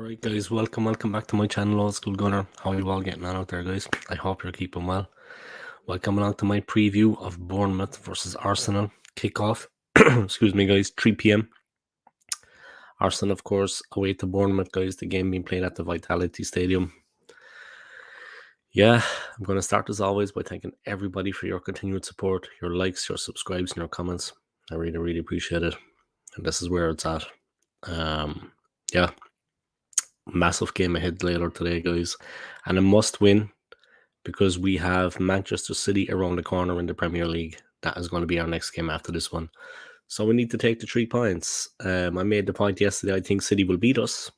Alright guys, welcome back to my channel, Old School Gunner. How are you all getting on out there, guys? I hope you're keeping well. Welcome along to my preview of Bournemouth versus Arsenal kickoff. Excuse me guys, 3 p.m. Arsenal, of course, away to Bournemouth, guys. The game being played at the Vitality Stadium. Yeah, I'm going to start as always by thanking everybody for your continued support, your likes, your subscribes, and your comments. I really appreciate it. And this is where it's at. Yeah. Massive game ahead later today, guys, and a must win because we have Manchester City around the corner in the Premier League. That is going to be our next game after this one, so we need to take the 3 points. I made the point yesterday. I think City will beat us.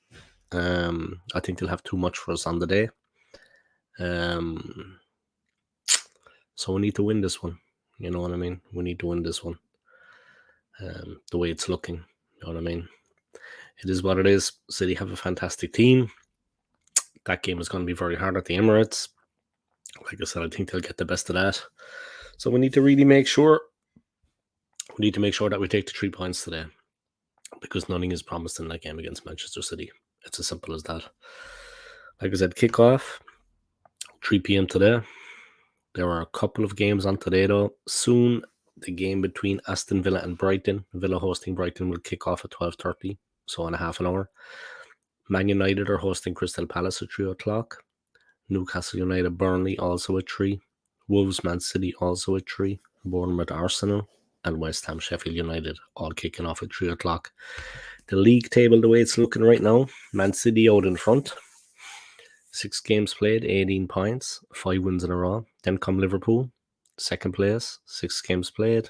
I think they'll have too much for us on the day. So we need to win this one. You know what I mean? We need to win this one. The way it's looking, you know what I mean? It is what it is. City have a fantastic team. That game is going to be very hard at the Emirates. Like I said, I think they'll get the best of that. So we need to really make sure. We need to make sure that we take the 3 points today, because nothing is promised in that game against Manchester City. It's as simple as that. Like I said, kickoff 3 p.m. today. There are a couple of games on today, though. Soon, the game between Aston Villa and Brighton. Villa hosting Brighton will kick off at 12:30, so in a half an hour. Man United are hosting Crystal Palace at 3 o'clock. Newcastle United Burnley also at 3. Wolves Man City also at 3. Bournemouth Arsenal and West Ham Sheffield United all kicking off at 3 o'clock. The league table, the way it's looking right now, Man City out in front. 6 games played, 18 points, 5 wins in a row. Then come Liverpool, second place, 6 games played.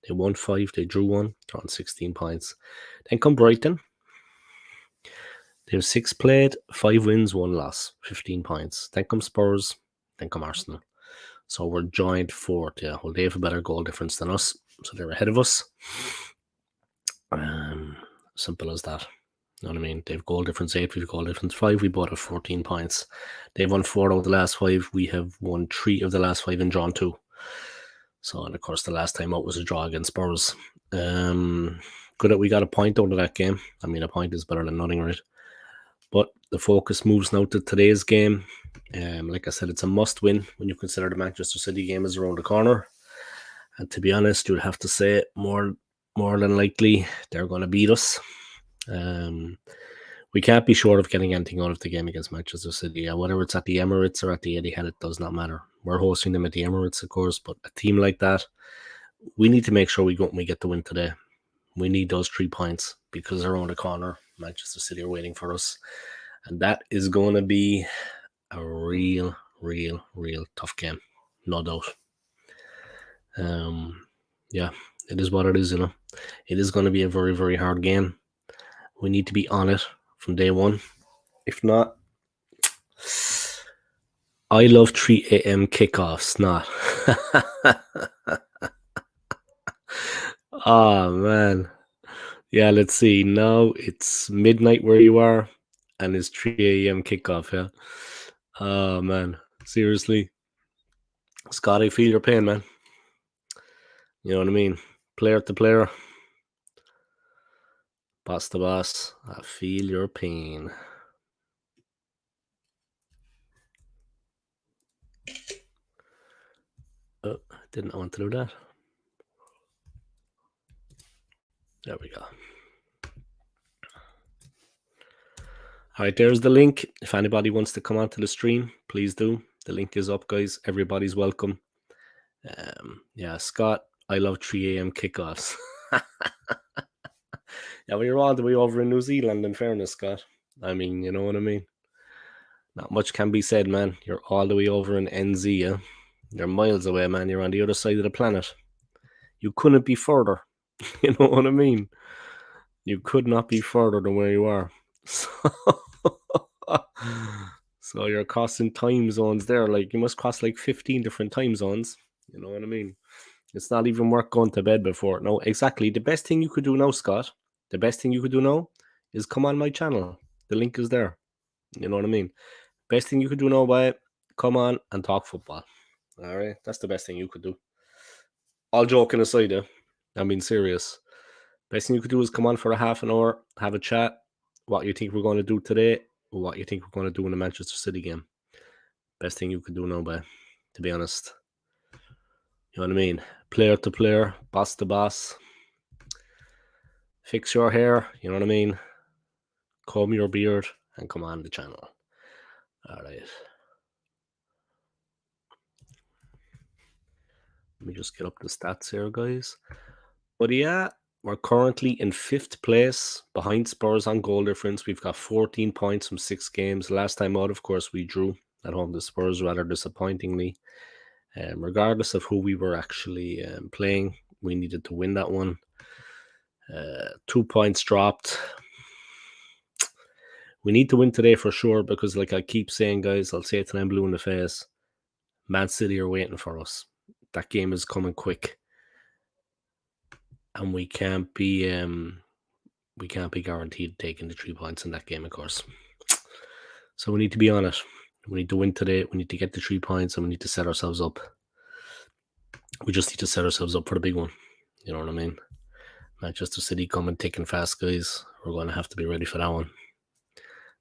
They won 5, they drew 1, they're on 16 points. Then come Brighton. They have 6 played, 5 wins, 1 loss, 15 points. Then come Spurs, then come Arsenal. So we're joint 4th. Yeah, well, they have a better goal difference than us, so they're ahead of us. Simple as that. You know what I mean? They have goal difference 8, we have goal difference 5. We both have 14 points. They've won 4 out of the last 5. We have won 3 of the last 5 and drawn 2. So, and of course, the last time out was a draw against Spurs. Good that we got a point out of that game. I mean, a point is better than nothing, right? But the focus moves now to today's game. Like I said, it's a must-win when you consider the Manchester City game is around the corner. And to be honest, you'd have to say more than likely they're going to beat us. We can't be sure of getting anything out of the game against Manchester City. Whether it's at the Emirates or at the Etihad, it does not matter. We're hosting them at the Emirates, of course, but a team like that, we need to make sure we get the win today. We need those 3 points because they're around the corner. Manchester City are waiting for us. And that is going to be a real tough game. No doubt. Yeah, it is what it is, you know. It is going to be a very hard game. We need to be on it from day one. If not, I love 3 a.m. kickoffs, not. Oh, man. Yeah, let's see. Now it's midnight where you are, and it's 3 a.m. kickoff, yeah? Oh, man. Seriously. Scott, I feel your pain, man. You know what I mean? Player to player. Boss to boss. I feel your pain. Oh, I didn't want to do that. There we go. All right, there's the link. If anybody wants to come onto the stream, please do. The link is up, guys. Everybody's welcome. Yeah, Scott, I love 3 a.m. kickoffs. Yeah, well, you're all the way over in New Zealand, in fairness, Scott. I mean, you know what I mean? Not much can be said, man. You're all the way over in NZ, yeah? You're miles away, man. You're on the other side of the planet. You couldn't be further. You know what I mean? You could not be further than where you are. So you're crossing time zones there. Like, you must cross like 15 different time zones. You know what I mean? It's not even worth going to bed before. No, exactly. The best thing you could do now, Scott, the best thing you could do now is come on my channel. The link is there. You know what I mean? Best thing you could do now, by it, come on and talk football. All right? That's the best thing you could do. All joking aside, I'm being serious. Best thing you could do is come on for a half an hour, have a chat. what you think we're going to do today, or what you think we're going to do in the Manchester City game. Best thing you could do now, to be honest. You know what I mean? Player to player, boss to boss. Fix your hair, you know what I mean? Comb your beard and come on the channel. All right. Let me just get up the stats here, guys. But yeah, we're currently in 5th place behind Spurs on goal difference. We've got 14 points from 6 games. Last time out, of course, we drew at home to Spurs rather disappointingly. Regardless of who we were actually playing, we needed to win that one. 2 points dropped. We need to win today for sure because, like I keep saying, guys, I'll say it till I'm blue in the face. Man City are waiting for us. That game is coming quick, and we can't be guaranteed taking the 3 points in that game, of course. So we need to be on it. We need to win today. We need to get the 3 points, and we need to set ourselves up. We just need to set ourselves up for the big one. You know what I mean? Manchester City coming thick and fast, guys. We're going to have to be ready for that one.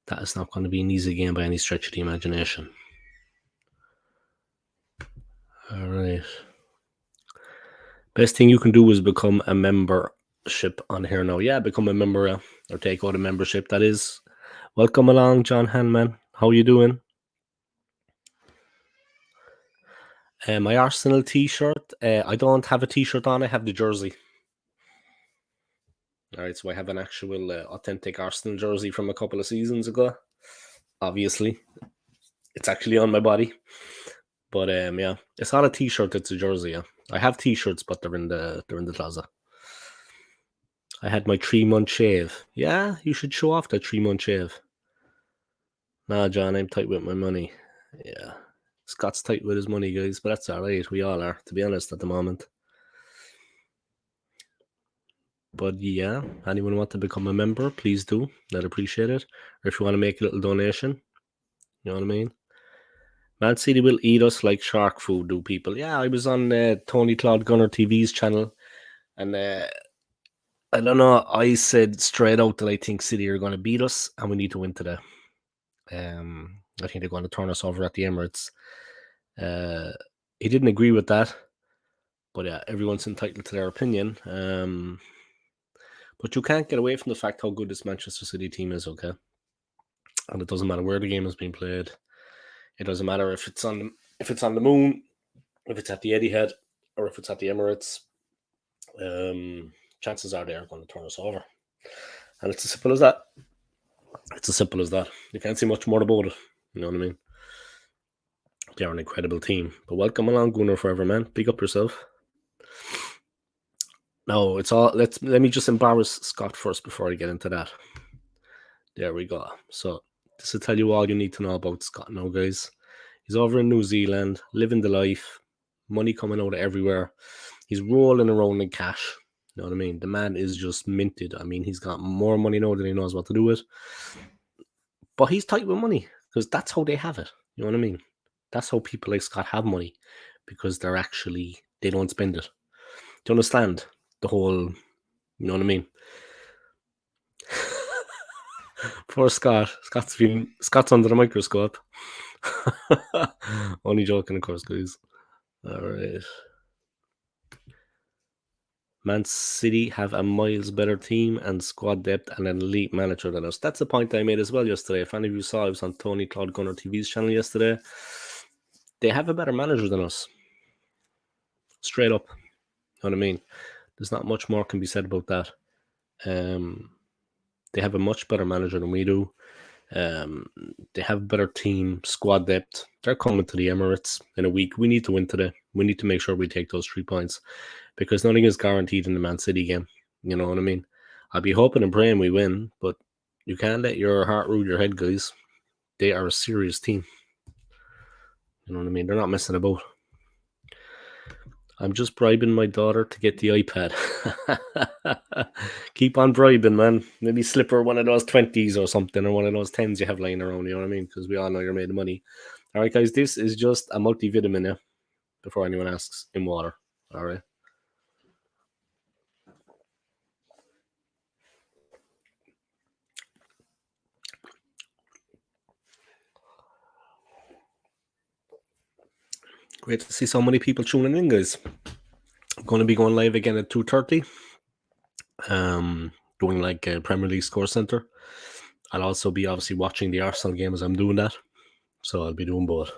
That is not going to be an easy game by any stretch of the imagination. All right. Best thing you can do is become a membership on here now. Yeah, become a member or take out a membership. That is. Welcome along, John Hanman. How you doing? My Arsenal t-shirt. I don't have a t-shirt on. I have the jersey. All right, so I have an actual authentic Arsenal jersey from a couple of seasons ago. Obviously, it's actually on my body. But yeah, it's not a t-shirt. It's a jersey. Yeah. I have t-shirts, but they're in the closet. I had my 3-month shave. Yeah, you should show off that 3-month shave. Nah, John, I'm tight with my money. Yeah, Scott's tight with his money, guys, but that's all right. We all are, to be honest, at the moment. But yeah, anyone want to become a member, please do. I'd appreciate it. Or if you want to make a little donation, you know what I mean? Man City will eat us like shark food, do people? Yeah, I was on Tony Claude Gunner TV's channel, and I don't know, I said straight out that I think City are going to beat us, and we need to win today. I think they're going to turn us over at the Emirates. He didn't agree with that, but yeah, everyone's entitled to their opinion. But you can't get away from the fact how good this Manchester City team is, okay? And it doesn't matter where the game is being played. It doesn't matter if it's on the moon, if it's at the Etihad, or if it's at the Emirates. Chances are they are going to turn us over. And it's as simple as that. It's as simple as that. You can't say much more about it. You know what I mean? They're an incredible team. But welcome along, Gunnar Forever, man. Big up yourself. No, it's all. Let me just embarrass Scott first before I get into that. There we go. So this will tell you all you need to know about Scott now, guys. He's over in New Zealand, living the life, money coming out of everywhere. He's rolling around in cash. You know what I mean? The man is just minted. I mean, he's got more money now than he knows what to do with. But he's tight with money because that's how they have it. You know what I mean? That's how people like Scott have money, because they don't spend it. Do you understand the whole, you know what I mean? Poor Scott. Scott's under the microscope. Only joking, of course, guys. All right. Man City have a miles better team and squad depth and an elite manager than us. That's the point I made as well yesterday. If any of you saw, I was on Tony Claude Gunner TV's channel yesterday. They have a better manager than us. Straight up. You know what I mean? There's not much more can be said about that. They have a much better manager than we do. They have a better team, squad depth. They're coming to the Emirates in a week. We need to win today. We need to make sure we take those 3 points, because nothing is guaranteed in the Man City game. You know what I mean? I'll be hoping and praying we win, but you can't let your heart rule your head, guys. They are a serious team. You know what I mean? They're not messing about. I'm just bribing my daughter to get the iPad. Keep on bribing, man. Maybe slip her one of those 20s or something, or one of those 10s you have lying around, you know what I mean? Because we all know you're made of money. All right, guys, this is just a multivitamin, yeah? Before anyone asks, in water. All right. Great to see so many people tuning in, guys. I'm going to be going live again at 2:30. Doing like a Premier League Score Center. I'll also be obviously watching the Arsenal game as I'm doing that. So I'll be doing both.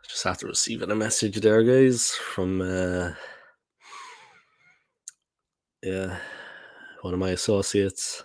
Just after receiving a message there, guys, from one of my associates.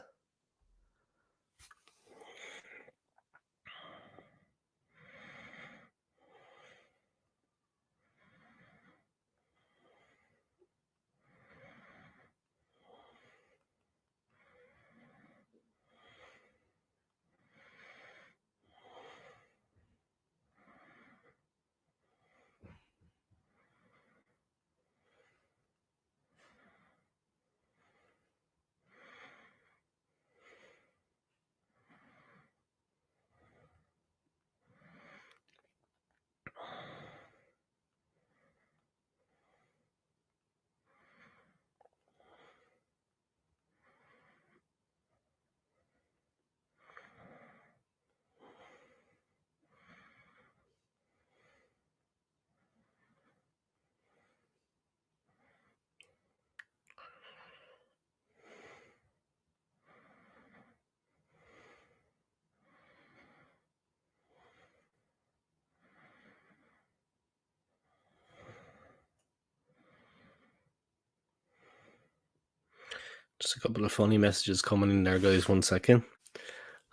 Just a couple of funny messages coming in there, guys. 1 second.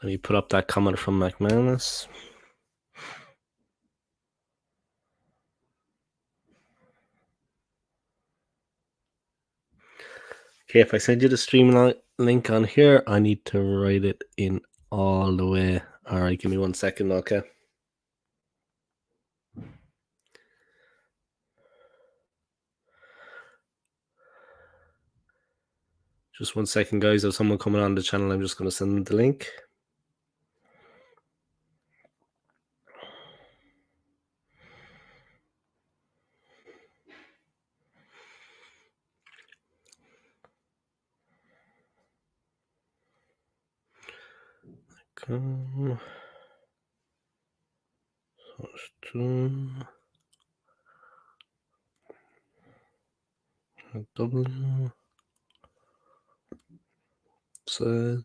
Let me put up that comment from McManus. Okay, if I send you the stream link on here, I need to write it in all the way. All right, give me 1 second, okay? Just 1 second, guys. There's someone coming on the channel. I'm just going to send them the link. Come. W. Z.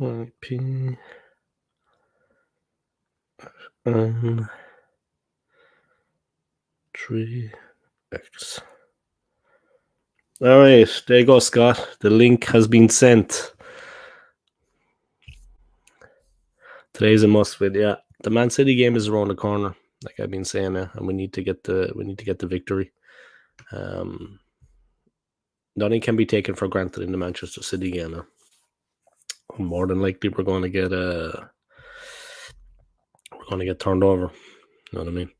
IP. N. 3X. All right, there you go, Scott. The link has been sent. Today's a must-win. Yeah, the Man City game is around the corner, like I've been saying, and we need to get the victory. Nothing can be taken for granted in the Manchester City game. More than likely, we're going to get turned over. You know what I mean?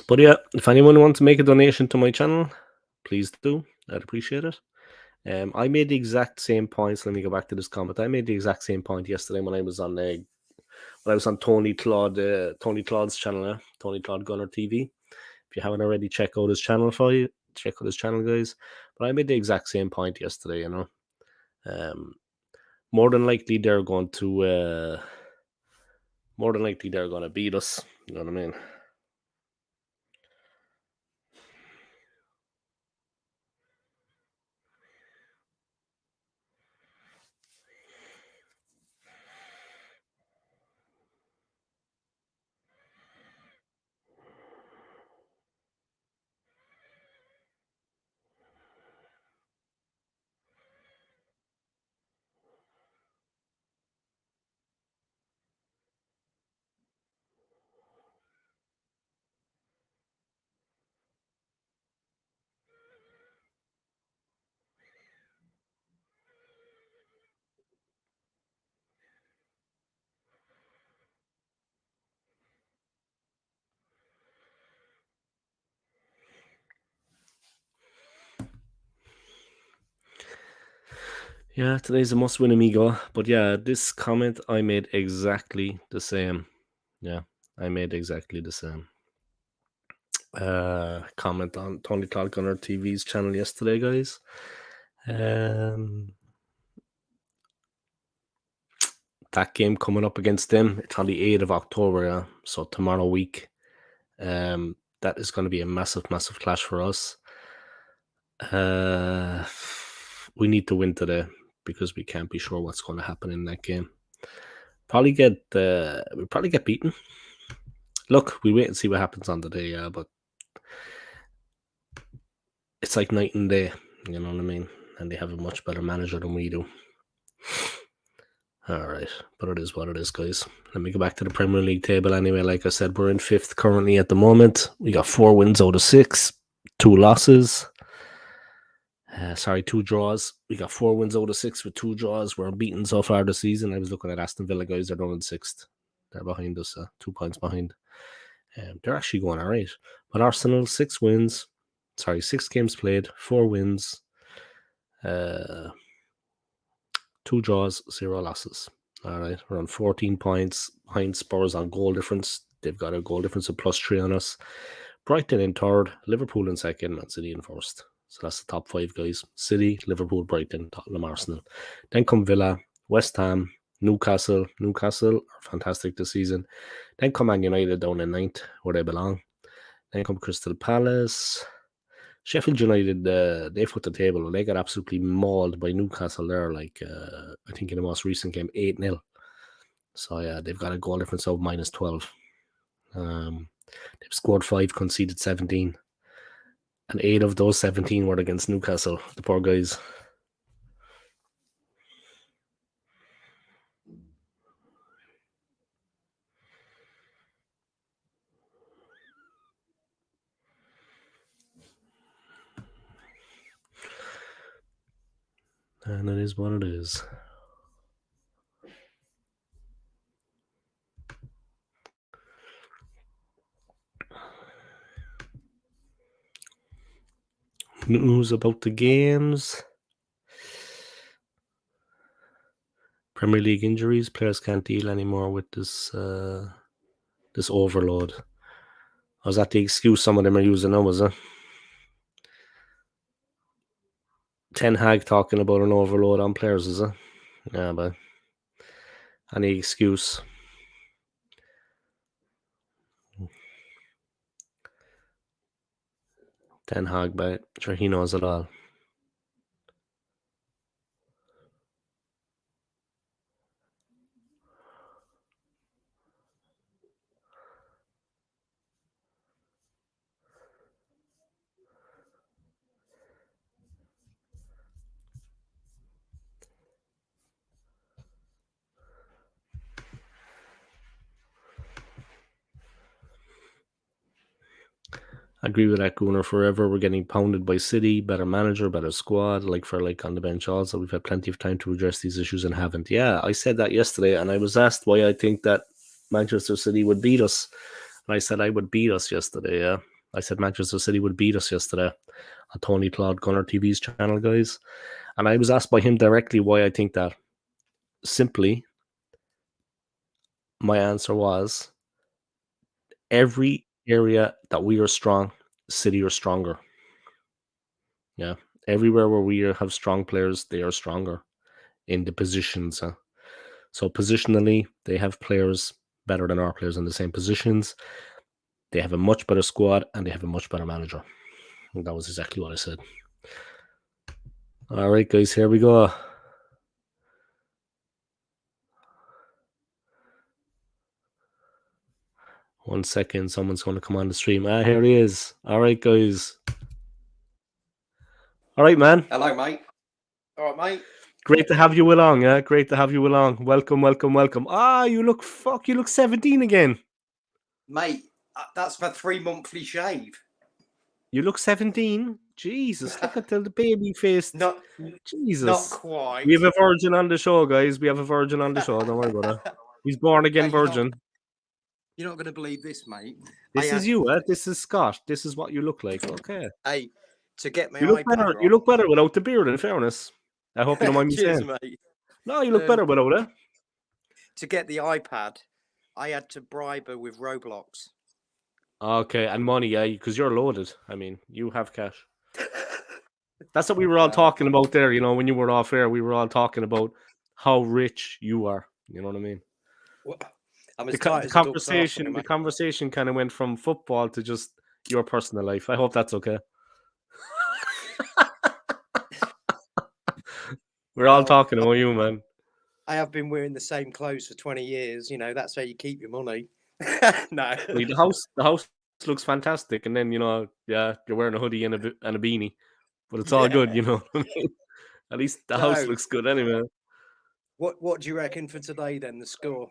But yeah, if anyone wants to make a donation to my channel, please do. I'd appreciate it. I made the exact same points. Let me go back to this comment. I made the exact same point yesterday when I was on Tony Claude's channel, Tony Claude Gunner TV. If you haven't already, check out his channel check out his channel, guys. But I made the exact same point yesterday. More than likely they're going to beat us. You know what I mean? Yeah, today's a must-win, amigo. But yeah, this comment I made exactly the same. Yeah, I made exactly the same. Comment on Tony Clark on our TV's channel yesterday, guys. that game coming up against them. It's on the 8th of October, yeah? So tomorrow week. That is going to be a massive, massive clash for us. We need to win today because we can't be sure what's going to happen in that game. We'll probably get beaten. Look, we wait and see what happens on the day, yeah, but it's like night and day, you know what I mean? And they have a much better manager than we do. All right, but it is what it is, guys. Let me go back to the Premier League table anyway. Like I said, we're in 5th currently at the moment. We got 4 wins out of 6, 2 losses. 2 draws. We got 4 wins out of 6 with 2 draws. We're unbeaten so far this season. I was looking at Aston Villa, guys. They're down in 6th. They're behind us, 2 points behind. They're actually going all right. But Arsenal, 6 wins. 6 games played, 4 wins. 2 draws, 0 losses. All right, we're on 14 points behind Spurs on goal difference. They've got a goal difference of +3 on us. Brighton in 3rd, Liverpool in 2nd, Man City in 1st. So that's the top 5 guys. City, Liverpool, Brighton, Tottenham, Arsenal. Then come Villa, West Ham, Newcastle. Newcastle are fantastic this season. Then come Man United down in 9th, where they belong. Then come Crystal Palace. Sheffield United, they foot the table and they got absolutely mauled by Newcastle there, I think in the most recent game, 8-0. So yeah, they've got a goal difference of -12. They've scored 5, conceded 17. And 8 of those 17 were against Newcastle, the poor guys. And it is what it is. News about the games. Premier League injuries. Players can't deal anymore with this this overload. Was that the excuse some of them are using now, was it? Ten Hag talking about an overload on players, is it? Yeah, but any excuse. Ten Hag, but sure he knows it all. I agree with that, Gunnar. Forever, we're getting pounded by City. Better manager, better squad, like on the bench. Also, we've had plenty of time to address these issues and haven't. Yeah, I said that yesterday, and I was asked why I think that Manchester City would beat us. And I said I would beat us yesterday. Yeah, I said Manchester City would beat us yesterday on Tony Claude Gunnar TV's channel, guys. And I was asked by him directly why I think that. Simply, my answer was every area that we are strong, City are stronger. Yeah. Everywhere where we have strong players, they are stronger in the positions. So positionally, they have players better than our players in the same positions. They have a much better squad and they have a much better manager. And that was exactly what I said. All right, guys, here we go. One second, someone's going to come on the stream. Here he is. All right, guys. All right, man. Hello, mate. All right, mate. Great to have you along, yeah? Great to have you along. Welcome, welcome, welcome. You look 17 again. Mate, that's my 3-monthly shave. You look 17? Jesus, look at the baby face. Jesus. Not quite. We have a virgin on the show, guys. We have a virgin on the show. Don't worry about it. He's born again virgin. You're not going to believe this, mate. This is you, eh? This is Scott. This is what you look like. Okay. Hey, to get my you look iPad better. right. You look better without the beard, in fairness. I hope you don't mind me Cheers, saying. Mate. No, you look better without it. To get the iPad, I had to bribe her with Roblox. Okay, and money, yeah, because you're loaded. I mean, you have cash. That's what we were all talking about there. You know, when you were off air, we were all talking about how rich you are. You know what I mean? Well, I'm The, as co- tight the as a duck's arse on conversation him, the mate. conversation kind of went from football to just your personal life. I hope that's okay. We're all Well, talking about you, man. I have been wearing the same clothes for 20 years. You know, that's how you keep your money. No. Like, the house looks fantastic, and then yeah, you're wearing a hoodie and a beanie, but it's all good, Yeah. you know. What I mean? At least the house So, looks good anyway. what do you reckon for today then, the score?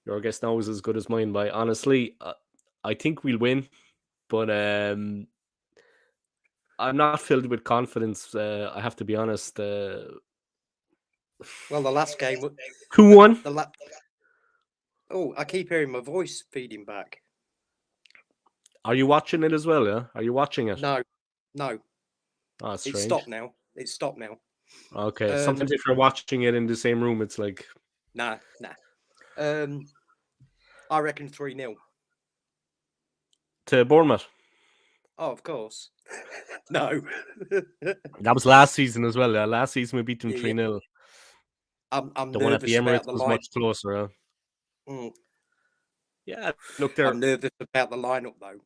Your guess now is as good as mine. By honestly, I think we'll win, but I'm not filled with confidence. I have to be honest. Well, the last game, 2-1. the la- oh, I keep hearing my voice feeding back. Are you watching it as well? Yeah, are you watching it? No, no, Oh, it's strange. stopped now. It's stopped now. Okay, sometimes Um, if you're watching it in the same room, it's like nah, nah. Um, I reckon 3-0. to Bournemouth. Oh, of course. No. That was last season as well. Yeah, last season we beat them Yeah, yeah. 3-0. I'm The one at the nervous about Emirates the was line. much closer. Mm, Yeah, look there. I'm nervous about the lineup though.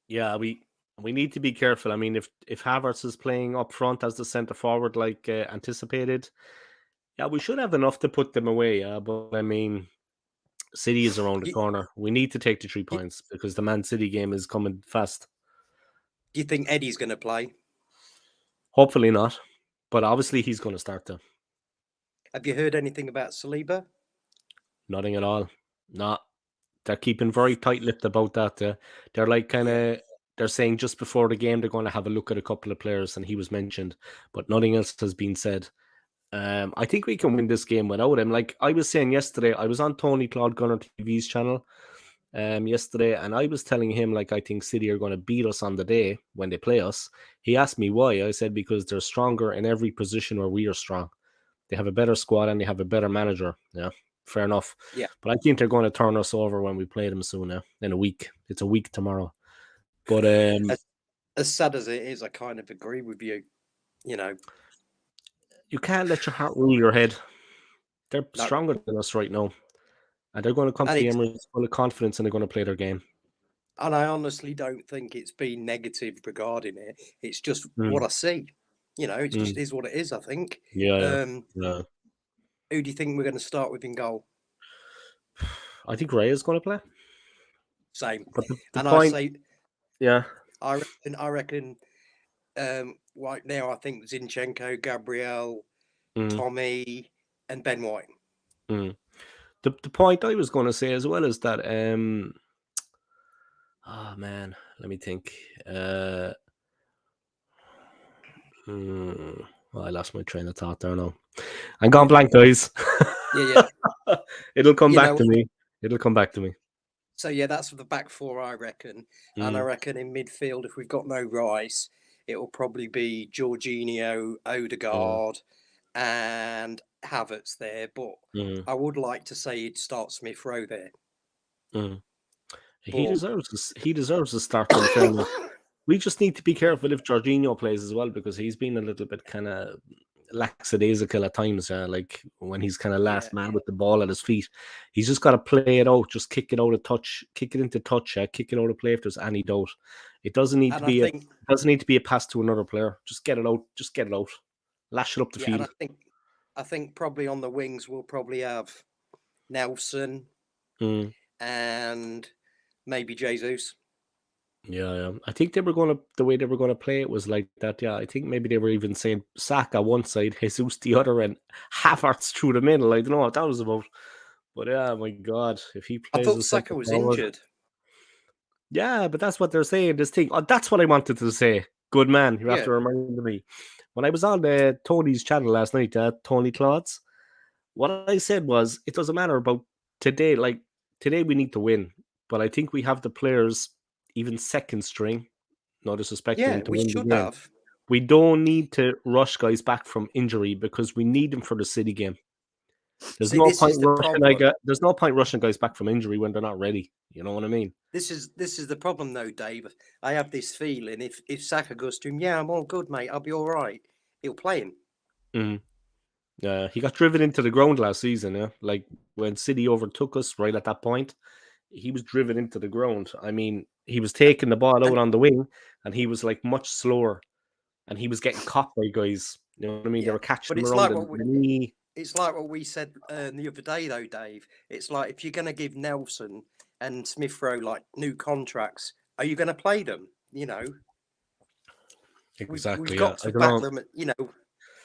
Yeah, we need to be careful. I mean, if Havertz is playing up front as the centre forward like anticipated, yeah, we should have enough to put them away. Yeah, but I mean, City is around the You, corner. We need to take the three you, points because the Man City game is coming fast. you think Eddie's going to play? Hopefully not, but obviously he's going to start to. Have you heard anything about Saliba? Nothing at all. Not. They're keeping very tight-lipped about that. They're like kind Yeah. of they're saying just before the game they're going to have a look at a couple of players, and he was mentioned, but nothing else has been said. I think we can win this game without him. Like I was saying yesterday, I was on Tony Claude Gunner TV's channel yesterday, and I was telling him like I think City are going to beat us on the day when they play us. He asked me why. I said because they're stronger in every position where we are strong. They have a better squad and they have a better manager. Yeah, fair enough. Yeah. But I think they're going to turn us over when we play them soon. In a week, it's a week tomorrow. But As, as sad as it is, I kind of agree with you. You know, you can't let your heart rule your head. They're no. stronger than us right now, and they're going to come to And the it's Emirates full of confidence, and they're going to play their game. and I honestly don't think it's been negative regarding it. It's just Mm, what I see. You know, it just mm. is what it is, I think. Yeah, yeah, Um, yeah. who do you think we're going to start with in goal? I think Ray is going to play. Same. But the And I point, say, yeah, I reckon, right now, I think Zinchenko, Gabriel, mm, Tommy, and Ben White. mm. The point I was going to say as well is that oh man, let me think. Well, I lost my train of thought there now. I'm gone blank, guys. Yeah, yeah. It'll come You back know, to me. It'll come back to me. so yeah, that's for the back four, I reckon. And I Mm, reckon in midfield, if we've got no Rice, it will probably be Jorginho, mm, Odegaard, and Havertz there. But mm, I would like to say he'd start Smith Rowe there. mm. He But deserves this. He deserves to start. In fairness, we just need to be careful if Jorginho plays as well because he's been a little bit kind of lackadaisical at times. Like when he's kind of yeah, last man with the ball at his feet, he's just got to play it out, just kick it out of touch, kick it into touch, kick it out of play if there's any doubt. It doesn't need to and I be a think, pass to another player. Just get it out. Just get it out. Lash it up the yeah, and field. I think probably on the wings we'll probably have Nelson Mm. and maybe Jesus. Yeah, yeah. I think the way they were gonna play it was like that. Yeah, I think maybe they were even saying Saka one side, Jesus the other, and Havertz through the middle. I don't know what that was about. But yeah, my God, if he I plays thought a Saka centre was forward, injured. yeah, but that's what they're saying. This thing, that's what I wanted to say. Good man, you have Yeah, to remind me. When I was on Tony's channel last night, Tony Claude's, what I said was it doesn't matter about today. Like today, we need to win, but I think we have the players, even second string. No disrespect to yeah, them to we win the should game. have. We don't need to rush guys back from injury because we need them for the City game. There's See, no this point is the rushing. problem. There's no point rushing guys back from injury when they're not ready. You know what I mean? This is the problem, though, Dave. I have this feeling if Saka goes to him, yeah, I'm all good, mate. I'll be all right. He'll play him. Mm. He got driven into the ground last season. Yeah, like when City overtook us right at that point, he was driven into the ground. I mean, he was taking the ball out And on the wing, and he was like much slower, and he was getting caught by guys. You know what I mean? They yeah, were catching but him it's around like the knee. it's like what we said the other day, though, Dave. It's like if you're going to give Nelson and Smith Rowe like new contracts, are you going to play them? You know, we've Exactly. Yeah, got I to don't back know. them.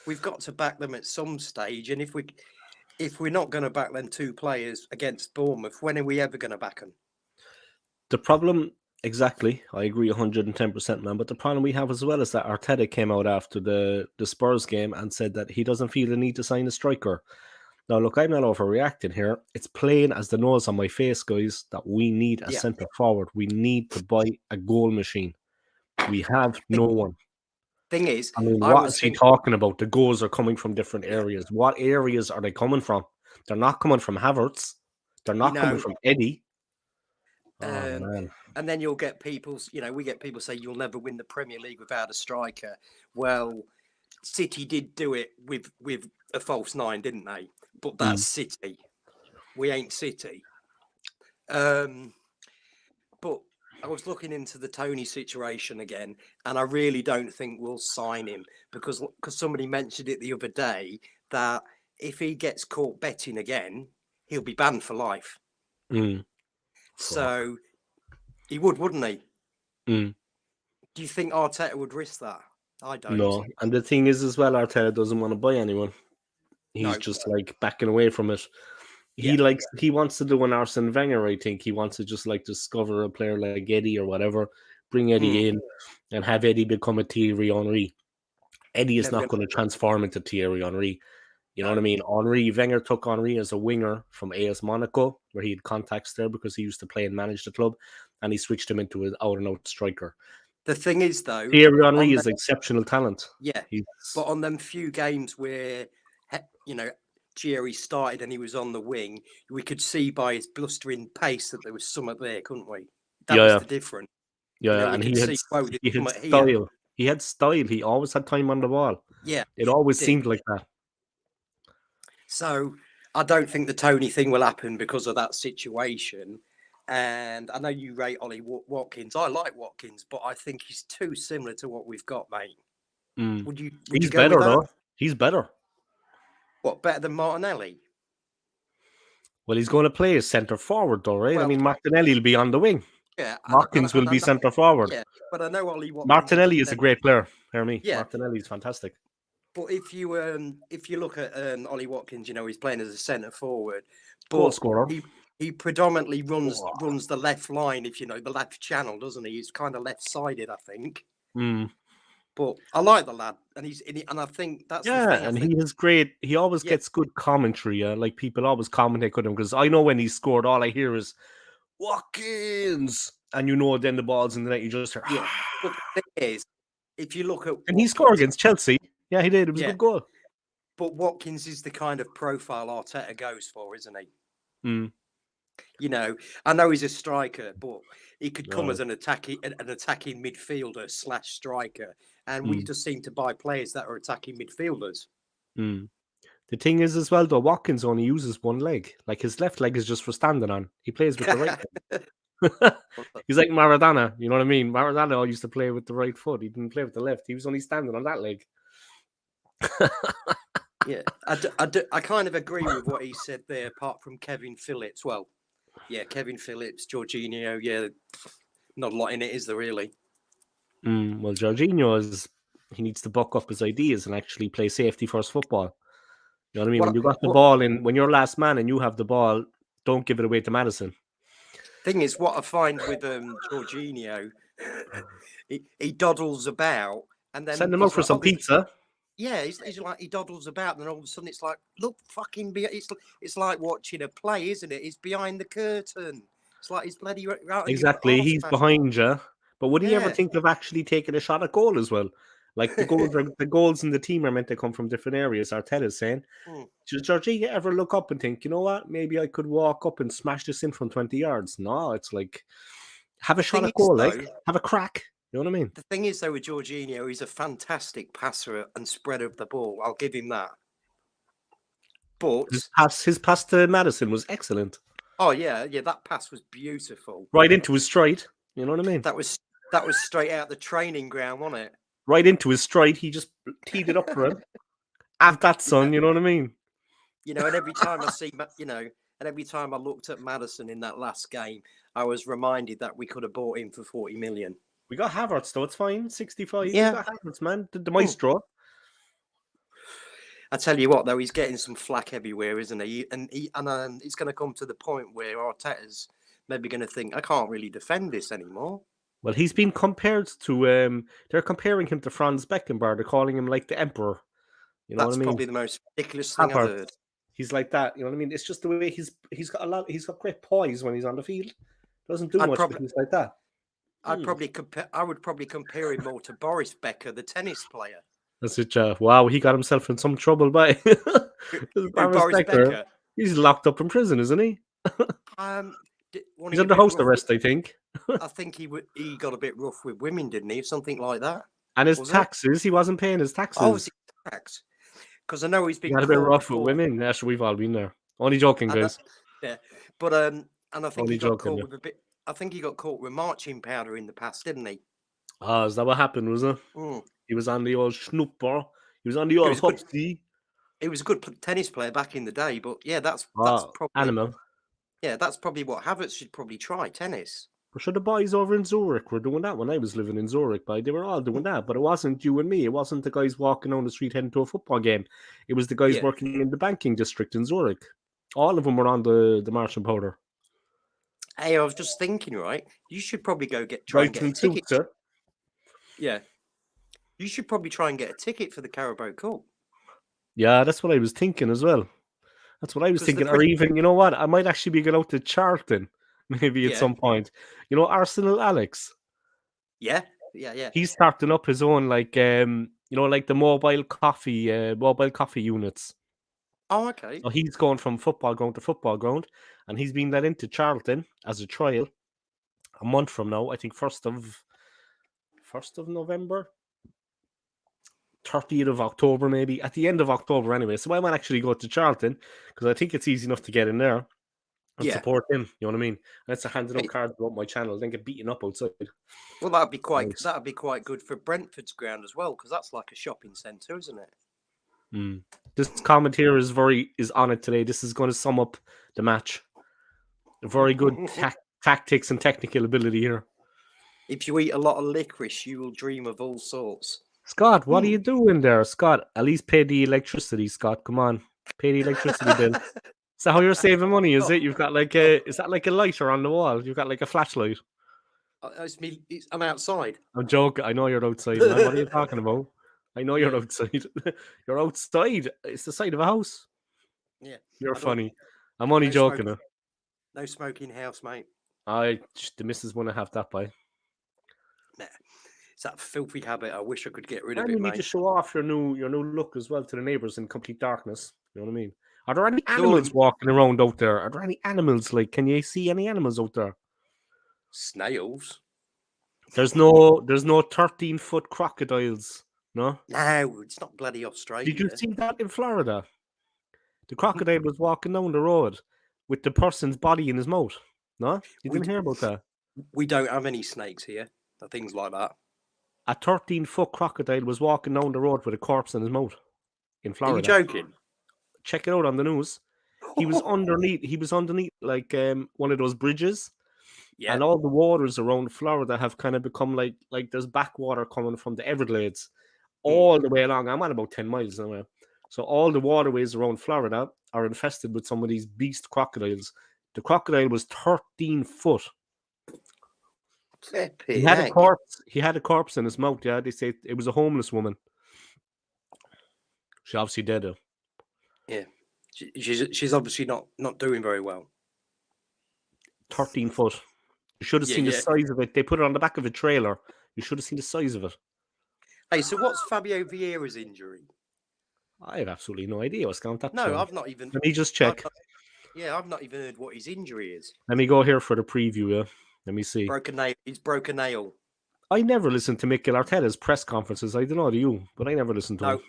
We've got to back them at some stage. And if we're not going to back them two players against Bournemouth, when are we ever going to back them? The problem, exactly, I agree 110%, man. But the problem we have as well is that Arteta came out after the Spurs game and said that he doesn't feel the need to sign a striker. Now, look, I'm not overreacting here. It's plain as the nose on my face, guys, that we need a Yeah. centre forward. We need to buy a goal machine. We have no one. Thing is, I mean, I what was is he thinking, talking about? The goals are coming from different yeah, areas. What areas are they coming from? They're not coming from Havertz. They're you not coming know, from Eddie. Oh, um, man. and then you'll get we get people say you'll never win the Premier League without a striker. Well, City did do it with a false nine, didn't they? But that's City. We ain't City. But I was looking into the Tony situation again, and I really don't think we'll sign him because somebody mentioned it the other day that if he gets caught betting again, he'll be banned for life. Mm. So he would, wouldn't he? Mm. Do you think Arteta would risk that? I don't. No. And the thing is, as well, Arteta doesn't want to buy anyone. He's No. just like backing away from it. Yeah. He wants to do an Arsene Wenger, I think. He wants to just like discover a player like Eddie or whatever, bring Eddie in and have Eddie become a Thierry Henry. Eddie is Never not gonna. going to transform into Thierry Henry. You know what I No. mean? Wenger took Henry as a winger from AS Monaco, where he had contacts there because he used to play and manage the club, and he switched him into an out-and-out striker. The thing is, though, Thierry Henry is exceptional talent. yeah, but on them few games where Thierry started and he was on the wing, we could see by his blustering pace that there was something there, couldn't we? That was Yeah, the difference. yeah, We and could see, whoa, there's he had something here. style. He had style. He always had time on the ball. Yeah, It always did. seemed like that. So I don't think the Tony thing will happen because of that situation. And I know you rate Ollie Watkins. I like Watkins, but I think he's too similar to what we've got, mate. Mm. Would you He's go with better, that? though. He's better. What, better than Martinelli? Well, he's going to play as centre forward, though, right? I Well, mean, Martinelli will be on the wing. yeah, Watkins will be centre forward. yeah, but I know Ollie Watkins. Martinelli is a great player. Hear me? Yeah. Martinelli is fantastic. But if you look at Ollie Watkins, he's playing as a centre forward, Goal but scorer. he predominantly runs the left line, the left channel, doesn't he? He's kind of left sided, I think. Mm. But I like the lad, and I think that's the thing. And he is great. He always gets good commentary. Like people always commentate with him because I know when he scored, all I hear is Watkins, and then the ball's in the net. You just hear. Yeah. But the thing is, if you look at and he scored against Chelsea. Yeah, he did. It was a good goal. But Watkins is the kind of profile Arteta goes for, isn't he? Mm. I know he's a striker, but he could come as an attacking midfielder / striker, and we just seem to buy players that are attacking midfielders. Mm. The thing is, as well, though, Watkins only uses one leg. Like his left leg is just for standing on. He plays with the right leg. He's like Maradona. You know what I mean? Maradona used to play with the right foot. He didn't play with the left. He was only standing on that leg. Yeah, I kind of agree with what he said there, apart from Kevin Phillips. Well, yeah, Kevin Phillips, Jorginho, yeah, not a lot in it, is there really? Well, Jorginho he needs to buck up his ideas and actually play safety first football. You know what I mean? When you got the ball in, when you're last man and you have the ball, don't give it away to Maddison. Thing is, what I find with Jorginho, he dawdles about and then send him out for some pizza. Yeah, he's like he dawdles about, and then all of a sudden it's like, look, it's like watching a play, isn't it? He's behind the curtain. It's like he's bloody right. Exactly, he's behind you. But would he ever think of actually taking a shot at goal as well? Like the goals in the team are meant to come from different areas. Arteta's saying, does Jorginho ever look up and think, you know what? Maybe I could walk up and smash this in from 20 yards. No, it's like have a shot at goal, have a crack. You know what I mean? The thing is, though, with Jorginho, he's a fantastic passer and spreader of the ball. I'll give him that. But His pass to Madison was excellent. oh yeah, that pass was beautiful. Right into his stride. You know what I mean? That was straight out the training ground, wasn't it? Right into his stride. He just teed it up for him. Have that, son. You know what I mean? And every time I see, and every time I looked at Madison in that last game, I was reminded that we could have bought him for 40 million. We got Havertz, though. It's fine. 65. Yeah. We got Havertz, man. The maestro. I tell you what, though, he's getting some flack everywhere, isn't he? And it's going to come to the point where Arteta's maybe going to think, I can't really defend this anymore. Well, he's been compared to. They're comparing him to Franz Beckenbauer. They're calling him like the emperor. You know That's what I mean? Probably the most ridiculous thing I've heard. He's like that. You know what I mean? It's just the way he's got great poise when he's on the field. Doesn't do much, but he's like that. I would probably compare him more to Boris Becker, the tennis player. That's it, wow, he got himself in some trouble by Boris Becker. He's locked up in prison, isn't he? He's under house arrest, I think. I think he got a bit rough with women, didn't he? Something like that. And his taxes, he wasn't paying his taxes. Oh, was he tax? Because I know he's been a bit rough with women. Yeah, sure, we've all been there. Only joking, guys. Yeah, but and I think he got caught with a bit. I think he got caught with marching powder in the past, didn't he? Ah, is that what happened? Was it? He was on the old schnupper. He was on the old hopsy. He was a good tennis player back in the day, but yeah, that's probably animal. Yeah, that's probably what Havertz should probably try, tennis. But sure, the boys over in Zurich were doing that when I was living in Zurich, but they were all doing that. But it wasn't you and me. It wasn't the guys walking down the street heading to a football game. It was the guys working in the banking district in Zurich. All of them were on the marching powder. Hey, I was just thinking, right? You should probably try and get a ticket. Sir. Yeah. You should probably try and get a ticket for the Carabao Cup. Yeah, that's what I was thinking as well. That's what I was thinking. Or even, you know what? I might actually be going out to Charlton maybe at some point. You know, Arsenal Alex. Yeah. He's starting up his own, like, like the mobile coffee units. Oh, okay. So he's going from football ground to football ground, and he's been let into Charlton as a trial a month from now. I think 1st of November. 30th of October, maybe at the end of October anyway. So I might actually go to Charlton because I think it's easy enough to get in there and support him. You know what I mean? And it's a handing out cards about my channel, then get beaten up outside. Well, that'd be quite good for Brentford's ground as well, because that's like a shopping centre, isn't it? This comment here is on it today. This is going to sum up the match. Very good tactics and technical ability here. If you eat a lot of licorice, you will dream of all sorts. Scott, what are you doing there, Scott? At least pay the electricity, Scott. Come on, pay the electricity bill. Is that how you're saving money? Is it? You've got is that like a lighter on the wall? You've got like a flashlight. It's me. I'm outside. I'm joking. I know you're outside, man. What are you talking about? I know you're outside. You're outside. It's the side of a house. Yeah. You're funny. I'm only joking. No smoking house, mate. The missus wouldn't have that by. Nah. It's that filthy habit. I wish I could get rid of it. You need to show off your new look as well to the neighbours in complete darkness. You know what I mean? Are there any animals walking around out there? Are there any animals? Like, can you see any animals out there? Snails. There's no 13-foot crocodiles. No, it's not bloody Australia. Did you see that in Florida? The crocodile was walking down the road with the person's body in his mouth. No, you didn't hear about that. We don't have any snakes here. Or things like that. A 13-foot crocodile was walking down the road with a corpse in his mouth in Florida. Are you joking? Check it out on the news. He was underneath. He was underneath like one of those bridges. Yeah. And all the waters around Florida have kind of become like there's backwater coming from the Everglades all the way along. I'm at about 10 miles now. So all the waterways around Florida are infested with some of these beast crocodiles. The crocodile was 13 foot. He had a corpse. He had a corpse in his mouth. Yeah, they say it was a homeless woman. She obviously dead. Yeah, she's obviously not doing very well. 13 foot. You should have seen the size of it. They put it on the back of a trailer. You should have seen the size of it. Hey, so what's Fabio Vieira's injury? I have absolutely no idea what's going on. No, I've not even. Let me just check. I've not even heard what his injury is. Let me go here for the preview. Yeah. Let me see. Broken nail. He's broken a nail. I never listened to Mikel Arteta's press conferences. I don't know, do you? But I never listened to him.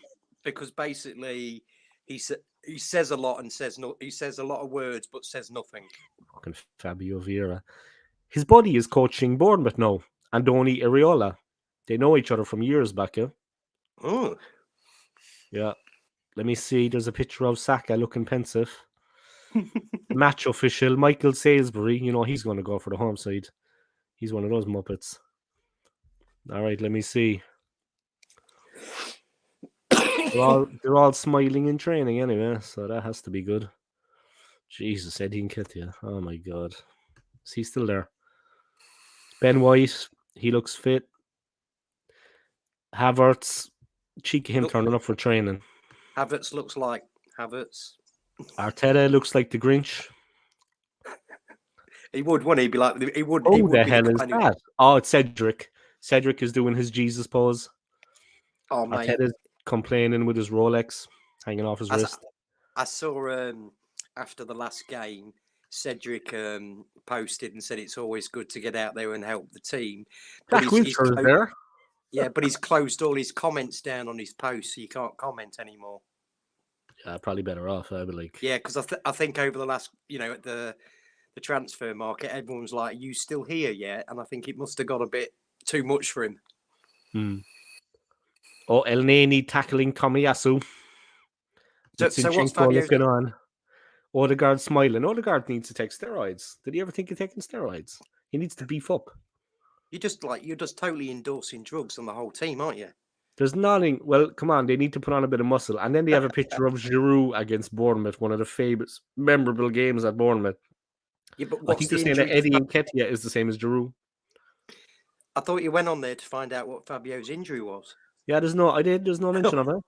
Because basically he said he says a lot and says no. He says a lot of words but says nothing. Fucking Fabio Vieira. His buddy is coaching Bournemouth now, Andoni Areola. They know each other from years back, yeah? Oh, Yeah. Let me see. There's a picture of Saka looking pensive. Match official, Michael Salisbury. You know, he's going to go for the home side. He's one of those Muppets. All right, let me see. They're all smiling in training anyway, so that has to be good. Jesus, Eddie Nketiah. Oh my God. Is he still there? Ben White, he looks fit. Havertz, cheek of him turning up for training. Havertz looks like Havertz. Arteta looks like the Grinch. He would, wouldn't he? Be like he would. Who He would the be hell the is kind of. that? Oh, it's Cedric. Cedric is doing his Jesus pose. Oh mate, Arteta's complaining with his Rolex hanging off his wrist. I saw after the last game, Cedric posted and said it's always good to get out there and help the team. Jack Wilshere is there. Yeah, but he's closed all his comments down on his post, so you can't comment anymore. Yeah, probably better off, I would like. Yeah, because I think over the last, at the transfer market, everyone's like, "Are you still here yet?" And I think it must have got a bit too much for him. Oh, El Neni tackling Tomiyasu. So what's Fabio's looking on? Odegaard smiling. Odegaard needs to take steroids. Did he ever think of taking steroids? He needs to beef up. You're just totally endorsing drugs on the whole team, aren't you? There's nothing. Well, come on, they need to put on a bit of muscle. And then they have a picture of Giroud against Bournemouth, one of the famous, memorable games at Bournemouth. Yeah, but I think they're saying that Eddie Nketiah is the same as Giroud. I thought you went on there to find out what Fabio's injury was. Yeah, there's no mention of it.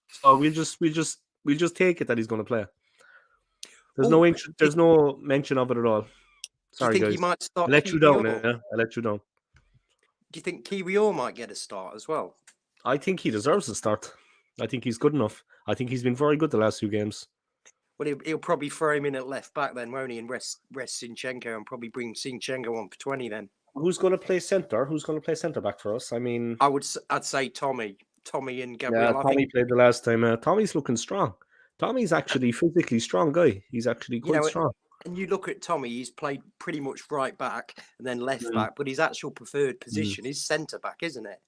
So we'll just take it that he's going to play. There's no mention of it at all. Sorry, do you think guys. he might start? I let you down. Yeah, I let you down. Do you think Kiwior might get a start as well? I think he deserves a start. I think he's good enough. I think he's been very good the last few games. Well, he'll probably throw him in at left back then, won't he? And rest Zinchenko and probably bring Zinchenko on for 20 then. Who's going to play centre? Who's going to play centre back for us? I mean, I'd say Tommy and Gabriel. Yeah, Tommy played the last time. Tommy's looking strong. Tommy's actually physically strong guy. He's actually quite strong. And you look at Tommy, he's played pretty much right back and then left back, but his actual preferred position is centre back, isn't it?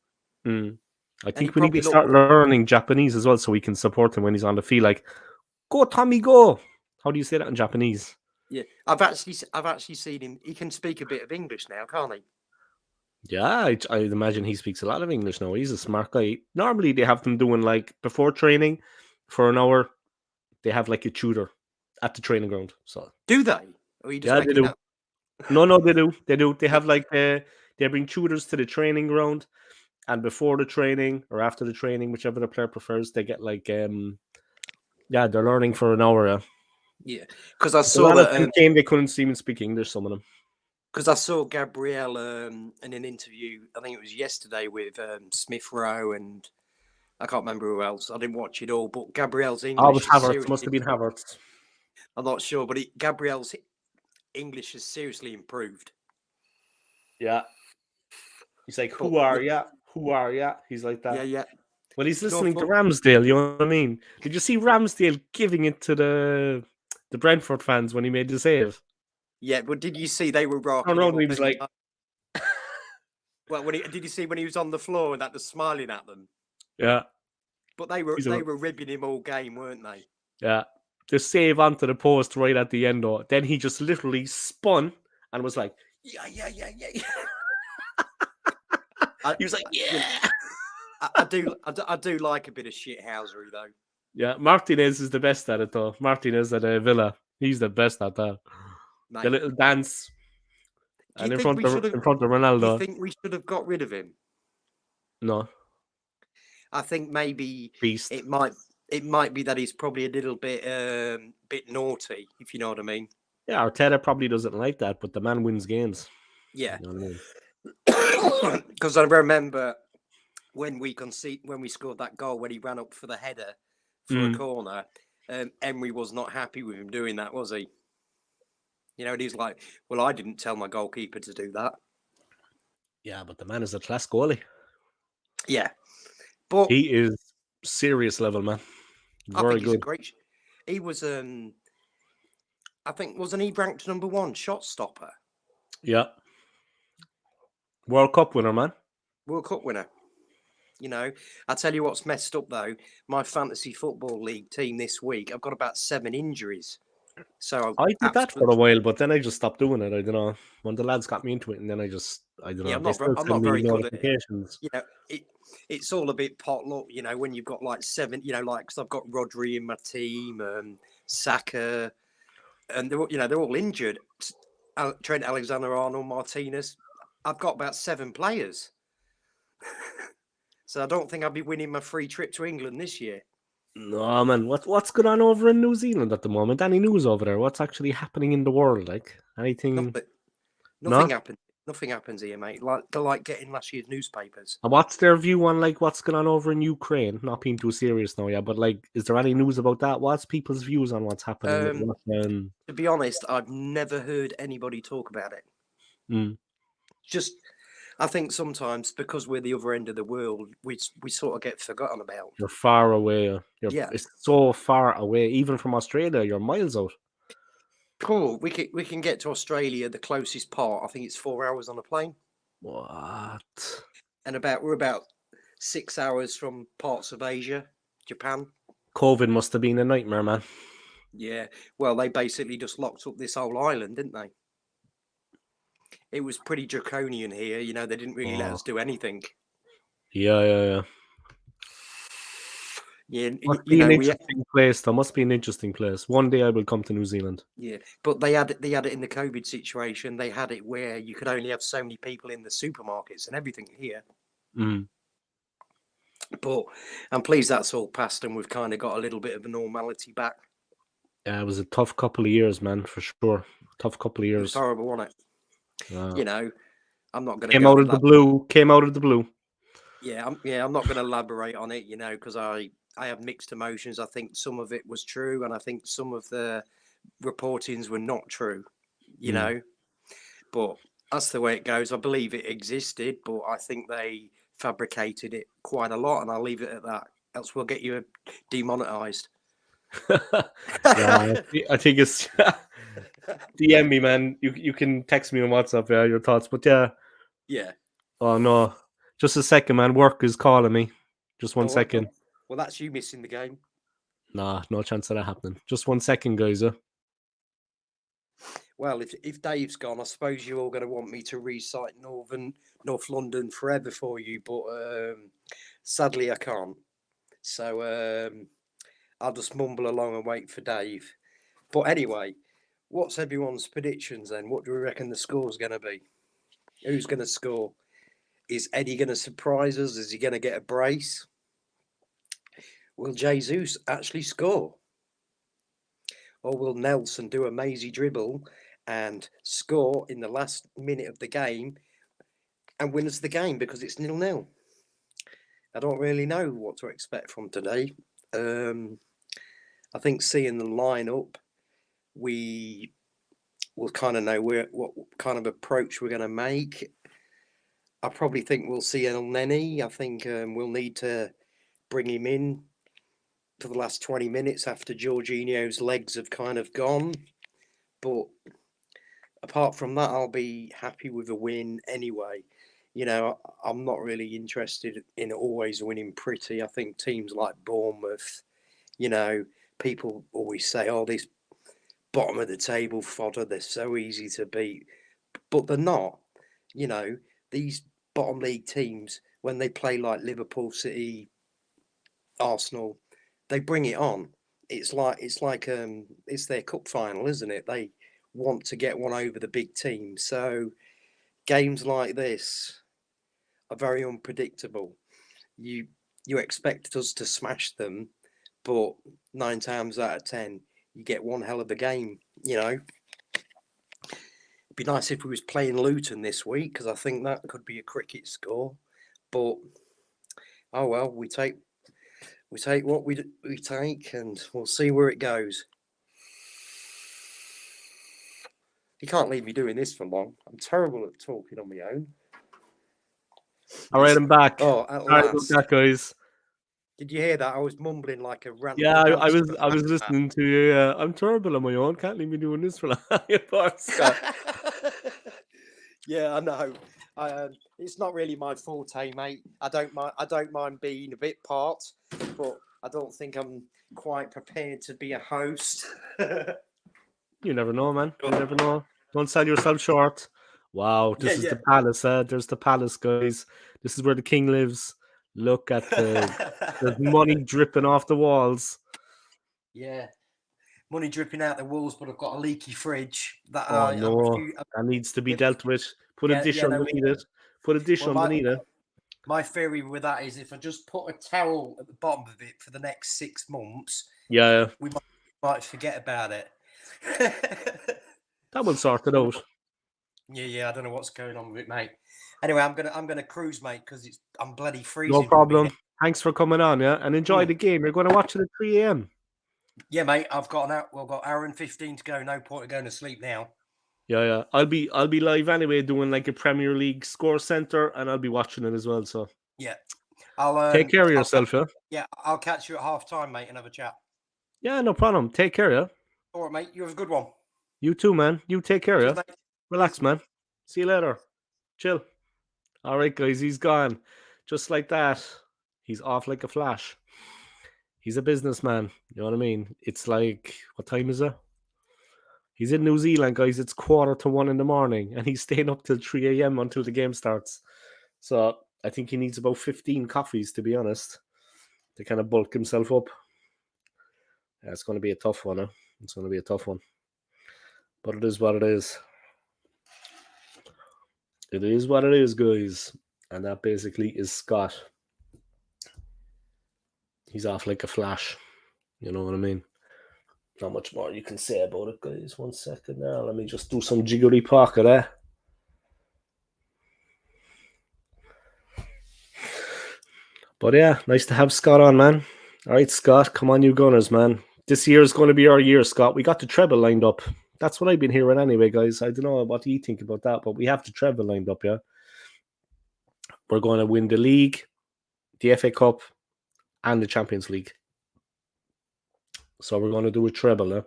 I think we need to start learning Japanese as well so we can support him when he's on the field. Like, go Tommy, go! How do you say that in Japanese? Yeah, I've actually seen him. He can speak a bit of English now, can't he? Yeah, I imagine he speaks a lot of English now. He's a smart guy. Normally, they have them doing like before training for an hour. They have like a tutor at the training ground. So do they? Or you just they do. No, they do. They do. They have like they bring tutors to the training ground, and before the training or after the training, whichever the player prefers, they get like they're learning for an hour. Yeah, because I saw that game they couldn't even speak English. Some of them. Because I saw Gabrielle in an interview, I think it was yesterday with Smith Rowe and I can't remember who else. I didn't watch it all, but Gabrielle's English. Oh, it was Havertz. Must have been Havertz. I'm not sure, but Gabrielle's English has seriously improved. Yeah. He's like, who are ya? Who are ya? He's like that. Yeah. Well, he's listening to Ramsdale, you know what I mean? Did you see Ramsdale giving it to the Brentford fans when he made the save? Yeah, but did you see they were rocking? No, he was like... Well, did you see when he was on the floor and that was smiling at them? Yeah. But they were ribbing him all game, weren't they? Yeah. The save onto the post right at the end, though. Then he just literally spun and was like, yeah. He was like, yeah. I do like a bit of shithousery, though. Yeah, Martinez is the best at it, though. Martinez at Villa. He's the best at that. Mate. The little dance. And in front of Ronaldo. Do you think we should have got rid of him? No. I think maybe Beast. It might be that he's probably a little bit naughty, if you know what I mean. Yeah, Arteta probably doesn't like that, but the man wins games. Yeah. You know what I mean? Because I remember when we scored that goal when he ran up for the header for a corner, Emery was not happy with him doing that, was he? You know, and he's like, well, I didn't tell my goalkeeper to do that. Yeah, but the man is a class goalie. Yeah. But he is serious level, man. Very good. He was I think wasn't he ranked #1 shot stopper? Yeah. World Cup winner, man. World Cup winner. You know, I tell you what's messed up though. My fantasy football league team this week, I've got about 7 injuries. So I did that for a absolutely, while, but then I just stopped doing it. I don't know. When the lads got me into it, and then I don't yeah, know. They still I'm send not me very good at it. notifications. You know, it's all a bit potluck. You know, when you've got like 7, you know, like because I've got Rodri in my team, Saka, and they're all injured. Trent Alexander-Arnold, Martinez. I've got about 7 players. So I don't think I'll be winning my free trip to England this year. No, man. What's going on over in New Zealand at the moment? Any news over there? What's actually happening in the world? Like anything? Nothing, nothing No. happens. Nothing happens here, mate. Like they're like getting last year's newspapers. And what's their view on like what's going on over in Ukraine? Not being too serious now, yeah, but like, is there any news about that? What's people's views on what's happening with Um, Russia and? to be honest, I've never heard anybody talk about it. Mm, Just, I think sometimes because we're the other end of the world, we sort of get forgotten about. you're far away. Yeah. It's so far away, even from Australia. You're miles out. Cool. We can get to Australia, the closest part. I think it's 4 hours on a plane, What? and we're about 6 hours from parts of Asia, Japan. COVID must have been a nightmare, man. Yeah. Well, they basically just locked up this whole island, didn't they? It was pretty draconian here. You know, they didn't really let Oh, us do anything. yeah. Yeah, Must you be an know, interesting place. Though must be an interesting place. One day I will come to New Zealand. yeah, but they had it in the COVID situation. They had it where you could only have so many people in the supermarkets and everything here. Mm. But I'm pleased that's all passed and we've kind of got a little bit of a normality back. Yeah, it was a tough couple of years, man, for sure. Tough couple of It was years. horrible, wasn't it? You know, I'm not going to Came go. out of the blue. Came out of the blue. Yeah, I'm not going to elaborate on it. You know, because I have mixed emotions. I think some of it was true, and I think some of the reportings were not true. You know, but that's the way it goes. I believe it existed, but I think they fabricated it quite a lot, and I'll leave it at that. Else we'll get you demonetized. Yeah, I think it's DM me, man. You can text me on WhatsApp, yeah, your thoughts. But yeah, Yeah. oh no, just a second, man. Work is calling me. Just one Oh, second. well, that's you missing the game. Nah, no chance of that happening. Just 1 second, guys. Well, if Dave's gone, I suppose you're all going to want me to recite North London forever for you, but sadly I can't. So I'll just mumble along and wait for Dave. But anyway, what's everyone's predictions then? What do we reckon the score's going to be? Who's going to score? Is Eddie going to surprise us? Is he going to get a brace? Will Jesus actually score? Or will Nelson do a mazy dribble and score in the last minute of the game and win us the game because it's 0-0? I don't really know what to expect from today. I think seeing the lineup, we will kind of know what kind of approach we're going to make. I probably think we'll see El Neni. I think we'll need to bring him in for the last 20 minutes after Jorginho's legs have kind of gone. But apart from that, I'll be happy with a win anyway. You know, I'm not really interested in always winning pretty. I think teams like Bournemouth, you know, people always say, oh, this bottom of the table fodder, they're so easy to beat. But they're not. You know, these bottom league teams, when they play like Liverpool, City, Arsenal, they bring it on. It's their cup final, isn't it? They want to get one over the big team. So games like this are very unpredictable. You expect us to smash them, but 9 times out of 10, you get one hell of a game. You know, it'd be nice if we was playing Luton this week because I think that could be a cricket score. But oh well, we take what we take, and we'll see where it goes. You can't leave me doing this for long. I'm terrible at talking on my own. All right, I'm back. Oh, at Sorry about last. that, guys. Did you hear that? I was mumbling like a Yeah, I hamster. was listening to you. Yeah, I'm terrible on my own. Can't leave me doing this for long. Poor Scott. Yeah, I know. It's not really my forte, mate. I don't mind. I don't mind being a bit part, but I don't think I'm quite prepared to be a host. You never know, man. You never know. Don't sell yourself short. Wow, Yeah, this is yeah. the palace. There's the palace, guys. This is where the king lives. Look at there's money dripping off the walls. Yeah, money dripping out the walls, but I've got a leaky fridge that Oh I no, refuse. that needs to be dealt with. Put a Yeah, dish yeah. No, underneath it. Put a dish well, my underneath it. my theory with that is if I just put a towel at the bottom of it for the next 6 months, Yeah, we might forget about it. that will sort it out. Yeah. I don't know what's going on with it, mate. Anyway, I'm gonna cruise, mate, because I'm bloody No freezing from here. problem. Thanks for coming on, yeah, and enjoy Mm. the game. You're going to watch it at 3 a.m. Yeah, mate. I've got an hour. Well, got hour and 15 to go. No point in going to sleep now. Yeah. I'll be live anyway, doing like a Premier League score center, and I'll be watching it as well. So Yeah, take care of yourself, yeah. yeah. I'll catch you at half time, mate, and have a chat. Yeah, no problem. Take care, yeah. All right, mate. You have a good one. You too, man. You take care, Cheers, yeah. mate. Relax, Cheers. man. See you later. Chill. All right, guys. He's gone, just like that. He's off like a flash. He's a businessman. You know what I mean? It's like, what time is it? He's in New Zealand, guys. It's 1:45 in the morning, and he's staying up till 3 a.m. until the game starts. So I think he needs about 15 coffees, to be honest, to kind of bulk himself up. Yeah, it's going to be a tough one, huh? It's going to be a tough one. But it is what it is. It is what it is, guys. And that basically is Scott. He's off like a flash. You know what I mean? Not much more you can say about it, guys. 1 second now. Let me just do some jiggery pocket, eh? But yeah, nice to have Scott on, man. All right, Scott, come on, you Gunners, man. This year is going to be our year, Scott. We got the treble lined up. That's what I've been hearing anyway, guys. I don't know what you think about that, but we have the treble lined up, yeah? We're going to win the league, the FA Cup, and the Champions League. So we're going to do a treble, eh?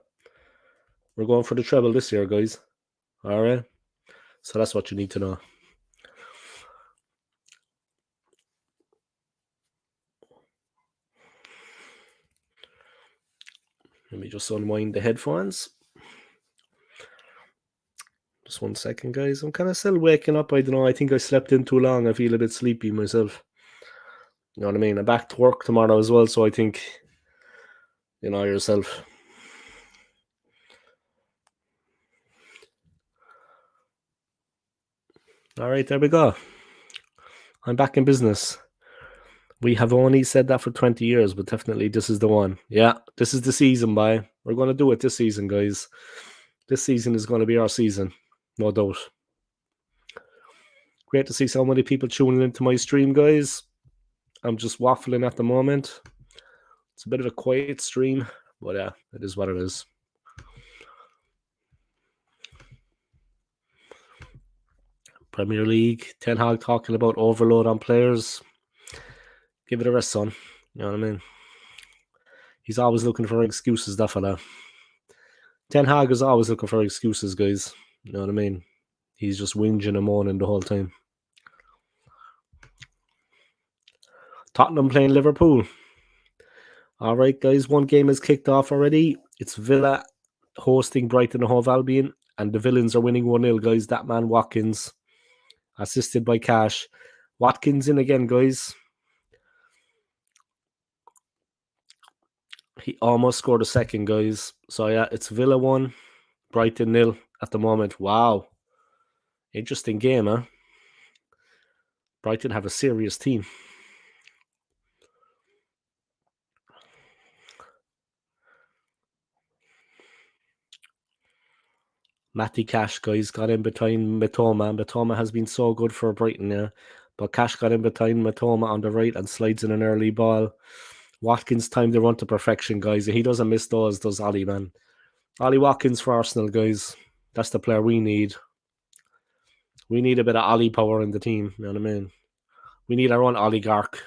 We're going for the treble this year, guys. All right? So that's what you need to know. Let me just unwind the headphones. Just 1 second, guys. I'm kind of still waking up. I don't know. I think I slept in too long. I feel a bit sleepy myself. You know what I mean? I'm back to work tomorrow as well. So I think, you know yourself. All right, there we go. I'm back in business. We have only said that for 20 years, but definitely this is the one. Yeah, this is the season, bye. We're going to do it this season, guys. This season is going to be our season. No doubt. Great to see so many people tuning into my stream, guys. I'm just waffling at the moment. It's a bit of a quiet stream, but yeah, it is what it is. Premier League, Ten Hag talking about overload on players. Give it a rest, son. You know what I mean? He's always looking for excuses, that fella. Ten Hag is always looking for excuses, guys. You know what I mean? He's just whinging and moaning the whole time. Tottenham playing Liverpool. All right, guys. One game is kicked off already. It's Villa hosting Brighton and Hove Albion, and the Villains are winning 1-0, guys. That man Watkins, assisted by Cash. Watkins in again, guys. He almost scored a second, guys. So yeah, it's Villa 1, Brighton 0 at the moment. Wow. Interesting game, huh? Brighton have a serious team. Matty Cash, guys, got in between Matoma. Matoma has been so good for Brighton, yeah. But Cash got in between Matoma on the right and slides in an early ball. Watkins timed the run to perfection, guys. He doesn't miss those, does Ollie, man. Ollie Watkins for Arsenal, guys. That's the player we need. We need a bit of Ollie power in the team, you know what I mean? We need our own oligarch.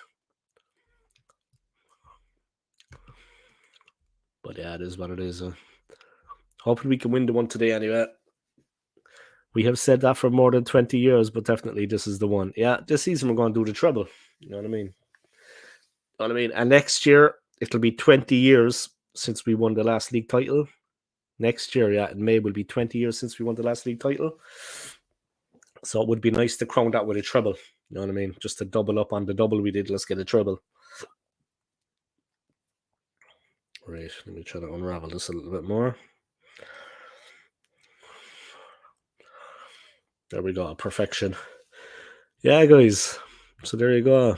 But yeah, it is what it is. Hopefully we can win the one today anyway. We have said that for more than 20 years, but definitely this is the one. Yeah, this season we're going to do the treble. You know what I mean? You know what I mean? And next year, it'll be 20 years since we won the last league title. Next year, yeah, in May will be 20 years since we won the last league title. So it would be nice to crown that with a treble. You know what I mean? Just to double up on the double we did. Let's get a treble. Right, let me try to unravel this a little bit more. There we go, perfection. Yeah, guys. So there you go.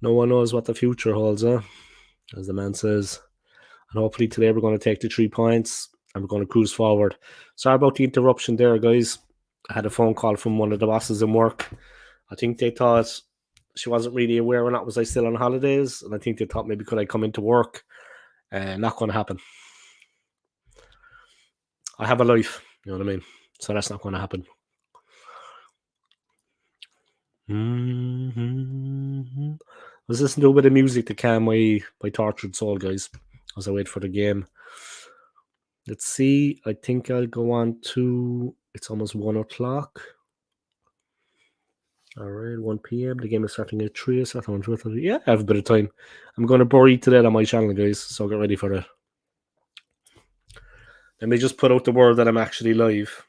No one knows what the future holds, as the man says. And hopefully today we're going to take the 3 points and we're going to cruise forward. Sorry about the interruption there, guys. I had a phone call from one of the bosses in work. I think they thought she wasn't really aware or not was I still on holidays. And I think they thought maybe could I come into work. Not going to happen. I have a life, you know what I mean? So that's not going to happen. Mm-hmm. I was listening to a bit of music to calm my tortured soul, guys, as I wait for the game. Let's see. I think I'll go on to... It's almost 1 o'clock. All right, 1 p.m. The game is starting at 3. Yeah, I have a bit of time. I'm going to bury to that on my channel, guys, so get ready for that. Let me just put out the word that I'm actually live.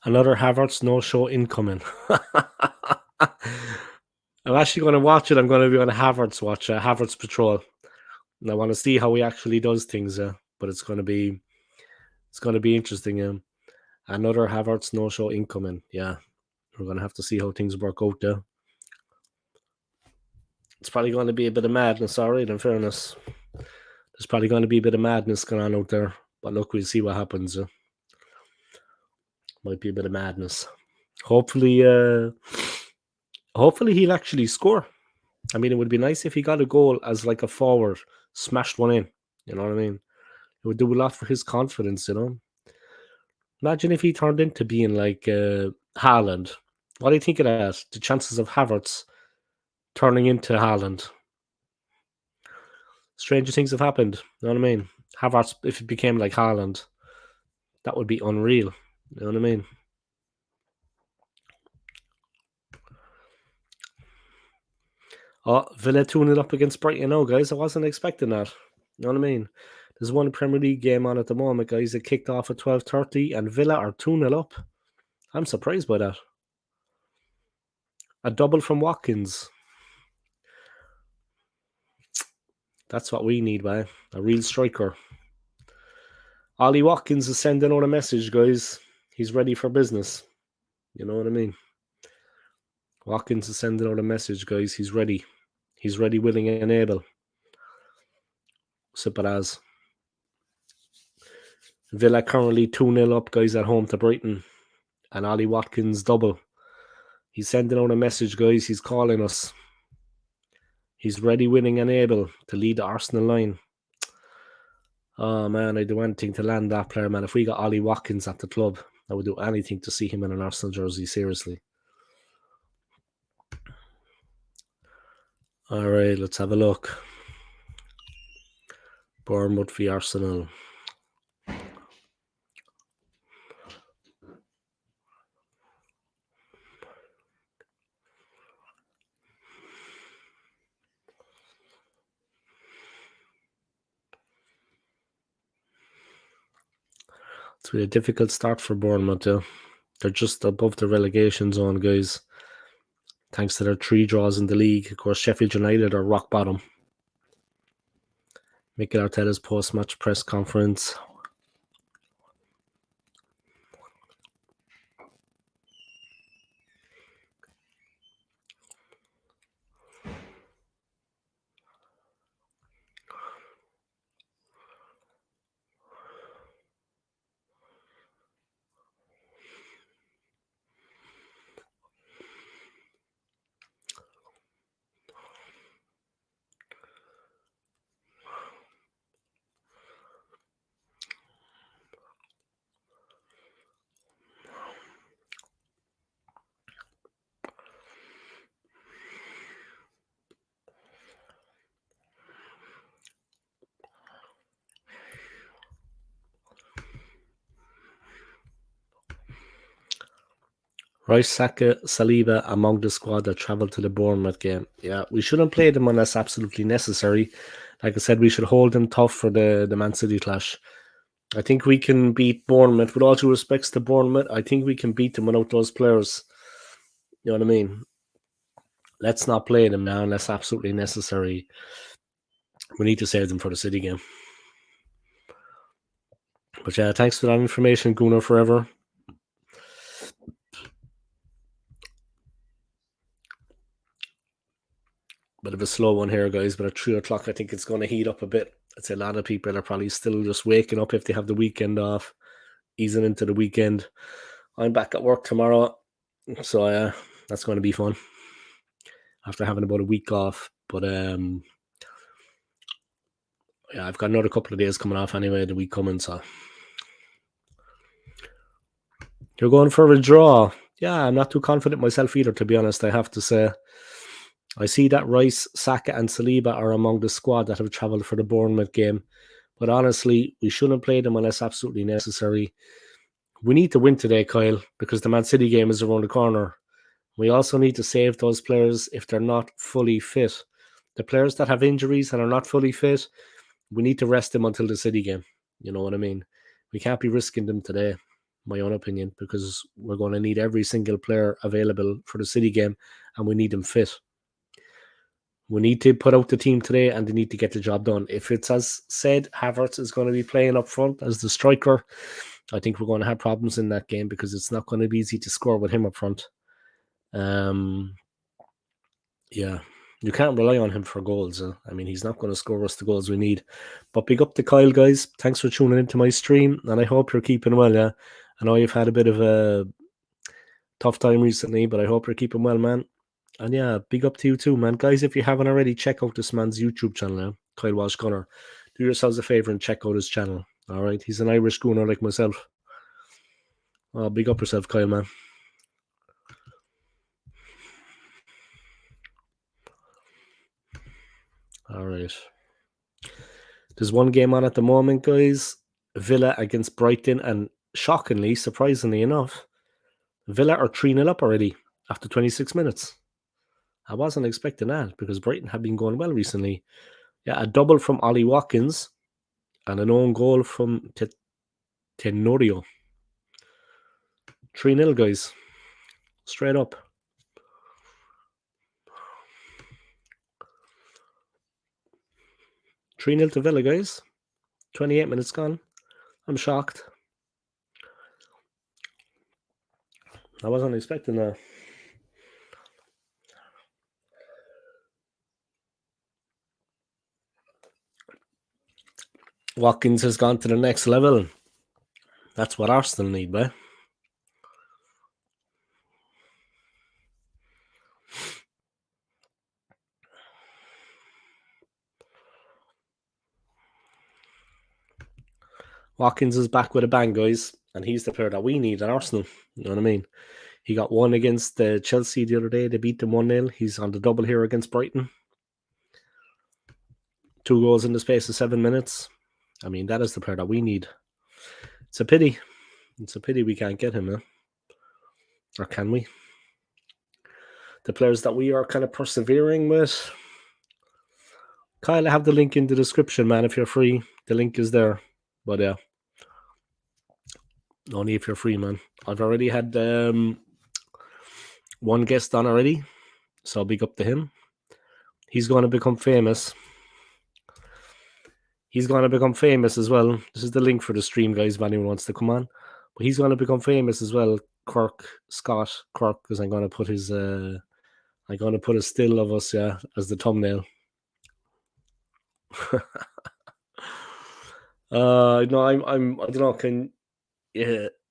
Another Havertz no-show incoming. I'm actually going to watch it. I'm going to be on a Havertz watch, Havertz Patrol. And I want to see how he actually does things, but it's going to be interesting. Another Havertz no-show incoming. Yeah, we're going to have to see how things work out there. It's probably going to be a bit of madness, all right, in fairness. There's probably going to be a bit of madness going on out there. But look, we'll see what happens. Might be a bit of madness. Hopefully he'll actually score. I mean, it would be nice if he got a goal as like a forward, smashed one in. You know what I mean? It would do a lot for his confidence, you know? Imagine if he turned into being like Haaland. What do you think of that? The chances of Havertz turning into Haaland. Stranger things have happened. You know what I mean? Havertz, if it became like Haaland, that would be unreal. You know what I mean? Oh, Villa 2-0 up against Brighton now, guys. I wasn't expecting that. You know what I mean? There's one Premier League game on at the moment, guys. It kicked off at 12:30 and Villa are 2-0 up. I'm surprised by that. A double from Watkins. That's what we need, man. A real striker. Ollie Watkins is sending out a message, guys. He's ready for business. You know what I mean? Watkins is sending out a message, guys. He's ready. He's ready, willing, and able. Simple as. Villa currently 2-0 up, guys, at home to Brighton. And Ollie Watkins double. He's sending out a message, guys. He's calling us. He's ready, willing, and able to lead the Arsenal line. Oh, man, I'd do anything to land that player, man. If we got Ollie Watkins at the club, I would do anything to see him in an Arsenal jersey, seriously. All right, let's have a look. Bournemouth v Arsenal. It's been a difficult start for Bournemouth. They're just above the relegation zone, guys. Thanks to their 3 draws in the league. Of course, Sheffield United are rock bottom. Mikel Arteta's post-match press conference. Rice, Saka, Saliba among the squad that travelled to the Bournemouth game. Yeah, we shouldn't play them unless absolutely necessary. Like I said, we should hold them tough for the Man City clash. I think we can beat Bournemouth. With all due respects to Bournemouth, I think we can beat them without those players. You know what I mean? Let's not play them now unless absolutely necessary. We need to save them for the City game. But yeah, thanks for that information, Gunnar Forever. Bit of a slow one here, guys, but at 3 o'clock, I think it's going to heat up a bit. I'd say a lot of people are probably still just waking up if they have the weekend off, easing into the weekend. I'm back at work tomorrow, so that's going to be fun after having about a week off. But yeah, I've got another couple of days coming off anyway, the week coming, so. You're going for a draw. Yeah, I'm not too confident myself either, to be honest, I have to say. I see that Rice, Saka and Saliba are among the squad that have travelled for the Bournemouth game. But honestly, we shouldn't play them unless absolutely necessary. We need to win today, Kyle, because the Man City game is around the corner. We also need to save those players if they're not fully fit. The players that have injuries and are not fully fit, we need to rest them until the City game. You know what I mean? We can't be risking them today, my own opinion, because we're going to need every single player available for the City game and we need them fit. We need to put out the team today and they need to get the job done. If it's as said, Havertz is going to be playing up front as the striker, I think we're going to have problems in that game because it's not going to be easy to score with him up front. Yeah, you can't rely on him for goals. I mean, he's not going to score us the goals we need. But big up to Kyle, guys. Thanks for tuning into my stream and I hope you're keeping well, yeah. I know you've had a bit of a tough time recently, but I hope you're keeping well, man. And yeah, big up to you too, man. Guys, if you haven't already, check out this man's YouTube channel, Kyle Walsh Gunner. Do yourselves a favour and check out his channel. All right, he's an Irish gunner like myself. Oh, big up yourself, Kyle, man. All right. There's one game on at the moment, guys. Villa against Brighton, and shockingly, surprisingly enough, Villa are 3-0 up already after 26 minutes. I wasn't expecting that because Brighton have been going well recently. Yeah, a double from Ollie Watkins and an own goal from Tenorio. 3-0, guys. Straight up. Three 0 to Villa, guys. 28 minutes gone. I'm shocked. I wasn't expecting that. Watkins has gone to the next level. That's what Arsenal need, man. Watkins is back with a bang, guys, and he's the player that we need at Arsenal. You know what I mean? He got one against Chelsea the other day. They beat them 1-0. He's on the double here against Brighton. 2 goals in the space of 7 minutes. I mean, that is the player that we need. It's a pity. It's a pity we can't get him, man. Or can we? The players that we are kind of persevering with. Kyle, I have the link in the description, man. If you're free, the link is there. But yeah. Only if you're free, man. I've already had one guest on already, so big up to him. He's going to become famous. He's going to become famous as well. This is the link for the stream, guys, if anyone wants to come on. But he's going to become famous as well. Scott Kirk, because I'm going to put his I'm going to put a still of us, as the thumbnail. No, I don't know. Can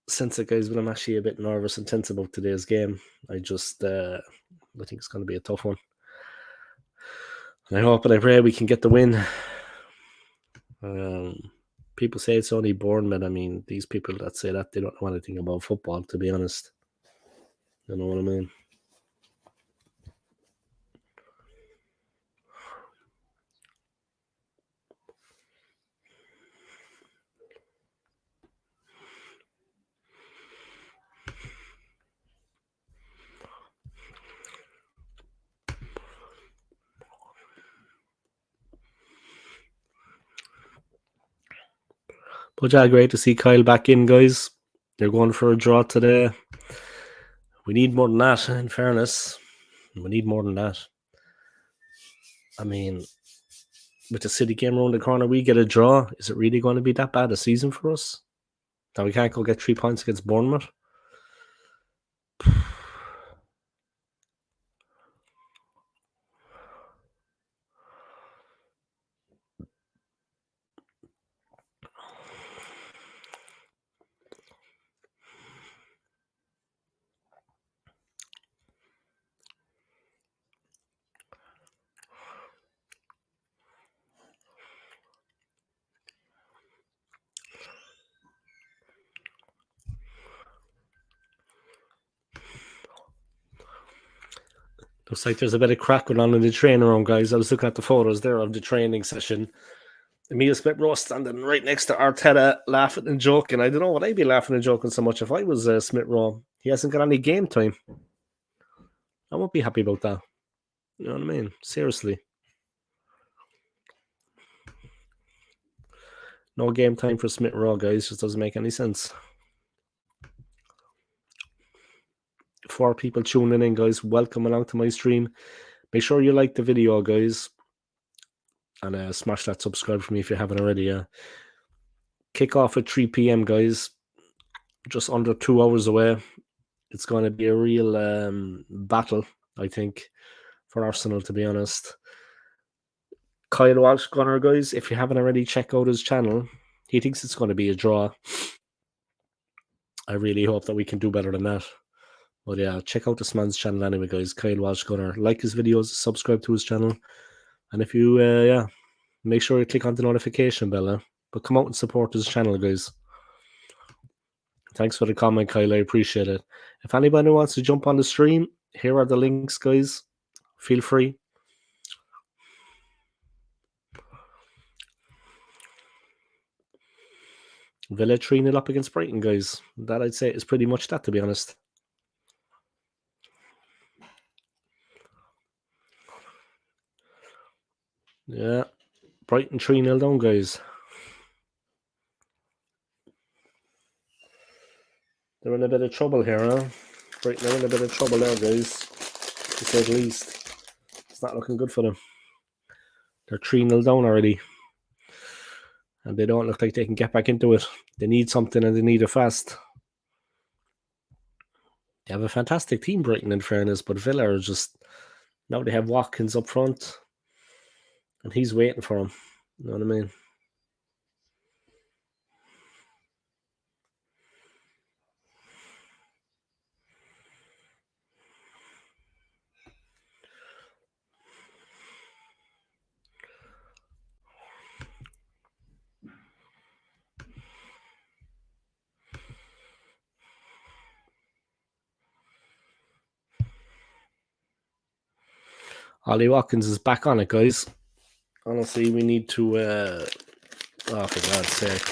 sense it, guys, but I'm actually a bit nervous and tense about today's game. I think it's going to be a tough one. And I hope and I pray we can get the win. People say it's only Bournemouth. I mean, these people that say that, they don't know anything about football, to be honest. You know what I mean? But yeah, great to see Kyle back in, guys. They're going for a draw today. We need more than that, in fairness. We need more than that. I mean, with the City game around the corner, we get a draw. Is it really going to be that bad a season for us? That we can't go get 3 points against Bournemouth? Looks like there's a bit of crack going on in the training room, guys. I was looking at the photos there of the training session. Emil Smith-Rowe standing right next to Arteta, laughing and joking. I don't know what I'd be laughing and joking so much if I was Smith-Rowe. He hasn't got any game time. I won't be happy about that. You know what I mean? Seriously. No game time for Smith-Rowe, guys. Just doesn't make any sense. 4 people tuning in, guys. Welcome along to my stream. Make sure you like the video, guys. And smash that subscribe for me if you haven't already. Kick off at 3 p.m, guys. Just under 2 hours away. It's going to be a real battle, I think, for Arsenal, to be honest. Kyle Walsh Gunner, guys, if you haven't already, check out his channel. He thinks it's going to be a draw. I really hope that we can do better than that. But yeah, check out this man's channel anyway, guys. Kyle Walsh Gunner. Like his videos, subscribe to his channel. And if you, make sure you click on the notification bell. But come out and support his channel, guys. Thanks for the comment, Kyle. I appreciate it. If anybody wants to jump on the stream, here are the links, guys. Feel free. Villa 3-0 up against Brighton, guys. That, I'd say, is pretty much that, to be honest. Yeah. Brighton 3-0 down, guys. They're in a bit of trouble here, huh? Brighton are in a bit of trouble there, guys. To say the least. It's not looking good for them. They're 3-0 down already. And they don't look like they can get back into it. They need something and they need it fast. They have a fantastic team, Brighton, in fairness, but Villa are just... Now they have Watkins up front. And he's waiting for him. You know what I mean? Ollie Watkins is back on it, guys. Honestly, we need to... oh, for God's sake.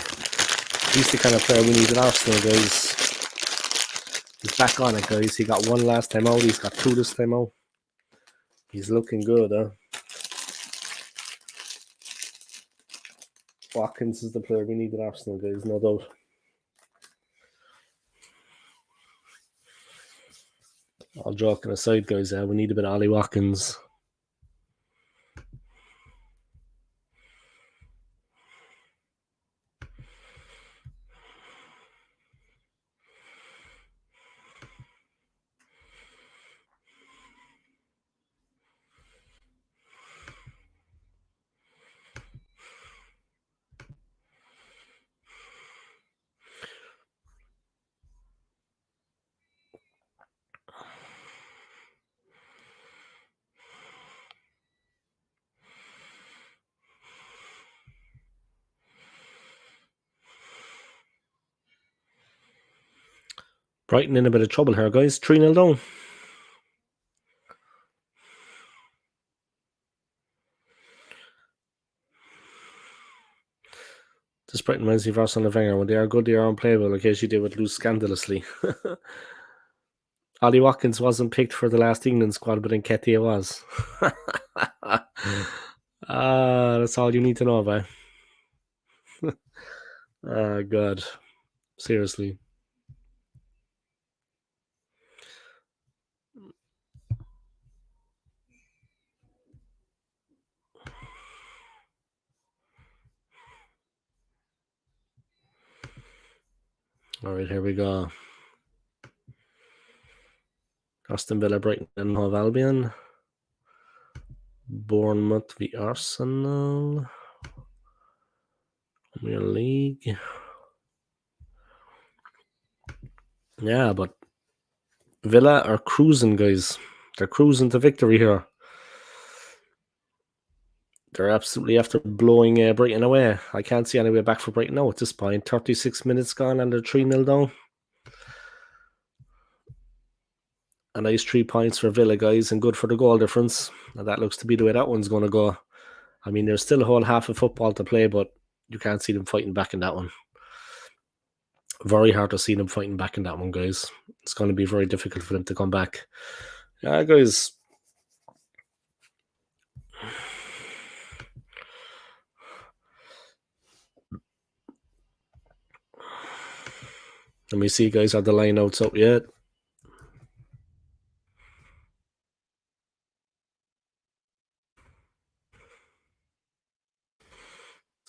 He's the kind of player we need in Arsenal, guys. He's back on it, guys. He got 1 last time out. He's got 2 this time out. He's looking good, huh? Watkins is the player we need in Arsenal, guys, no doubt. All joking aside, guys, we need a bit of Ollie Watkins. Brighton in a bit of trouble here, guys. 3-0 down. This Brighton reminds me of Arsene Wenger. When they are good, they are unplayable. Occasionally they would lose scandalously. Ollie Watkins wasn't picked for the last England squad, but Nketiah was. That's all you need to know about. God. Seriously. All right, here we go. Aston Villa, Brighton, and Hove Albion. Bournemouth v Arsenal. Premier League. Yeah, but Villa are cruising, guys. They're cruising to victory here. They're absolutely after blowing Brighton away. I can't see any way back for Brighton now at this point. 36 minutes gone and they're 3-0 down. A nice 3 points for Villa, guys, and good for the goal difference. And that looks to be the way that one's going to go. I mean, there's still a whole half of football to play, but you can't see them fighting back in that one. Very hard to see them fighting back in that one, guys. It's going to be very difficult for them to come back. Yeah, guys. Let me see, guys, are the lineouts up yet?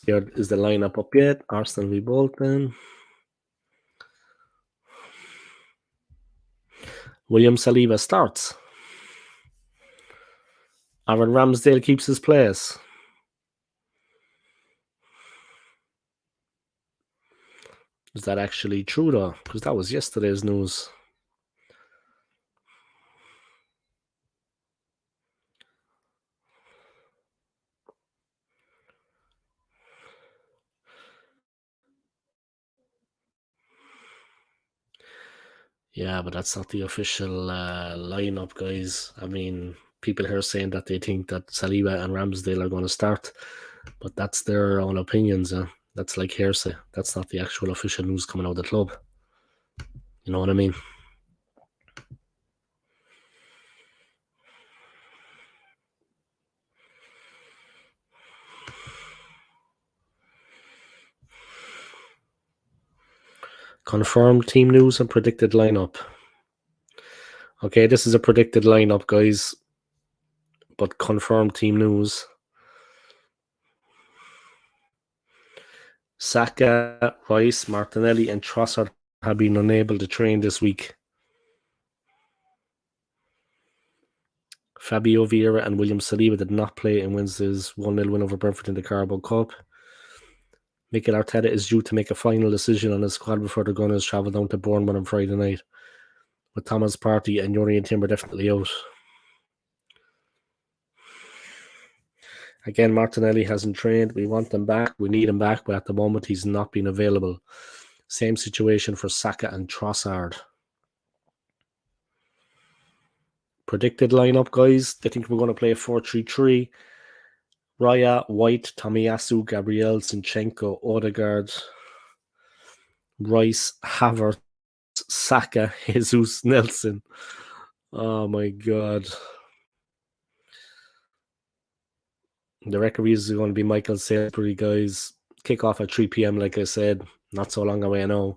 Here is the lineup up yet. Arsenal v Bolton. William Saliba starts. Aaron Ramsdale keeps his place. Is that actually true, though? Because that was yesterday's news. Yeah, but that's not the official lineup, guys. I mean, people here saying that they think that Saliba and Ramsdale are going to start, but that's their own opinions. That's like hearsay. That's not the actual official news coming out of the club. You know what I mean? Confirmed team news and predicted lineup. Okay, this is a predicted lineup, guys, but confirmed team news. Saka, Rice, Martinelli, and Trossard have been unable to train this week. Fabio Vieira and William Saliba did not play in Wednesday's 1-0 win over Brentford in the Carabao Cup. Mikel Arteta is due to make a final decision on his squad before the Gunners travel down to Bournemouth on Friday night, with Thomas Partey and Yuri and Timber definitely out. Again, Martinelli hasn't trained. We want him back. We need him back, but at the moment he's not been available. Same situation for Saka and Trossard. Predicted lineup, guys. I think we're going to play a 4-3-3. Raya, White, Tomiyasu, Gabriel, Zinchenko, Odegaard, Rice, Havertz, Saka, Jesus, Nelson. Oh my God. The referees are going to be Michael Salisbury, guys. Kick off at 3 p.m. like I said. Not so long away now.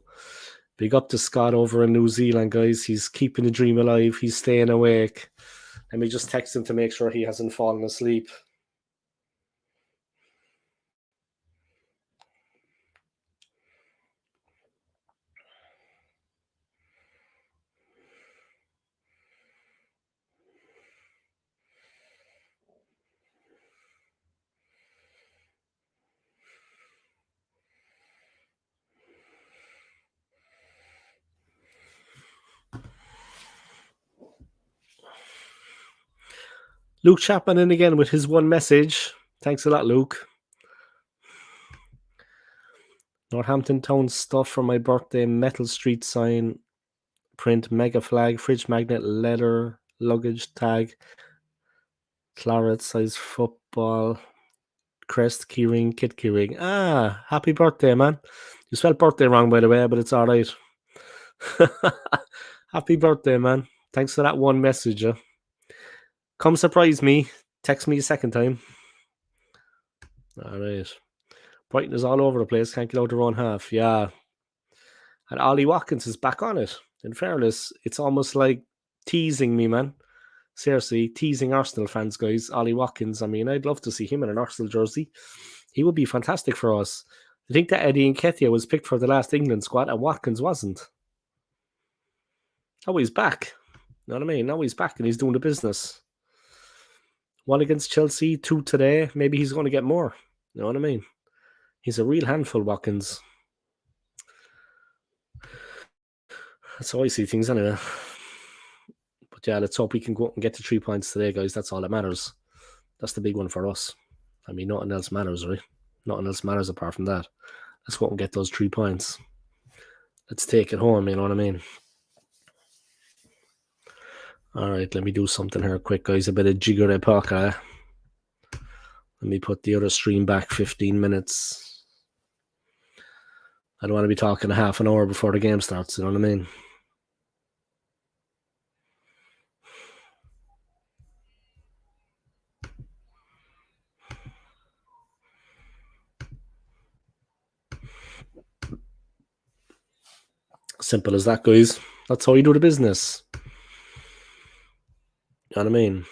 Big up to Scott over in New Zealand, guys. He's keeping the dream alive. He's staying awake. Let me just text him to make sure he hasn't fallen asleep. Luke Chapman in again with his one message. Thanks a lot, Luke. Northampton Town stuff for my birthday. Metal Street sign, print, mega flag, fridge magnet, leather, luggage tag, claret size football, crest keyring, kit keyring. Ah, happy birthday, man. You spelled birthday wrong, by the way, but it's all right. Happy birthday, man. Thanks for that one message. Come surprise me. Text me a second time. All right. Brighton is all over the place. Can't get out their own half. Yeah. And Ollie Watkins is back on it. In fairness, it's almost like teasing me, man. Seriously, teasing Arsenal fans, guys. Ollie Watkins. I mean, I'd love to see him in an Arsenal jersey. He would be fantastic for us. I think that Eddie Nketiah was picked for the last England squad and Watkins wasn't. Oh, he's back. You know what I mean? Now he's back and he's doing the business. 1 against Chelsea, 2 today. Maybe he's going to get more. You know what I mean? He's a real handful, Watkins. That's how I see things anyway. But yeah, let's hope we can go out and get to 3 points today, guys. That's all that matters. That's the big one for us. I mean, nothing else matters, right? Nothing else matters apart from that. Let's go out and get those 3 points. Let's take it home, you know what I mean? All right, let me do something here quick, guys. A bit of jigger epoca. Let me put the other stream back 15 minutes. I don't want to be talking a half an hour before the game starts, you know what I mean? Simple as that, guys. That's how you do the business. You know what I mean?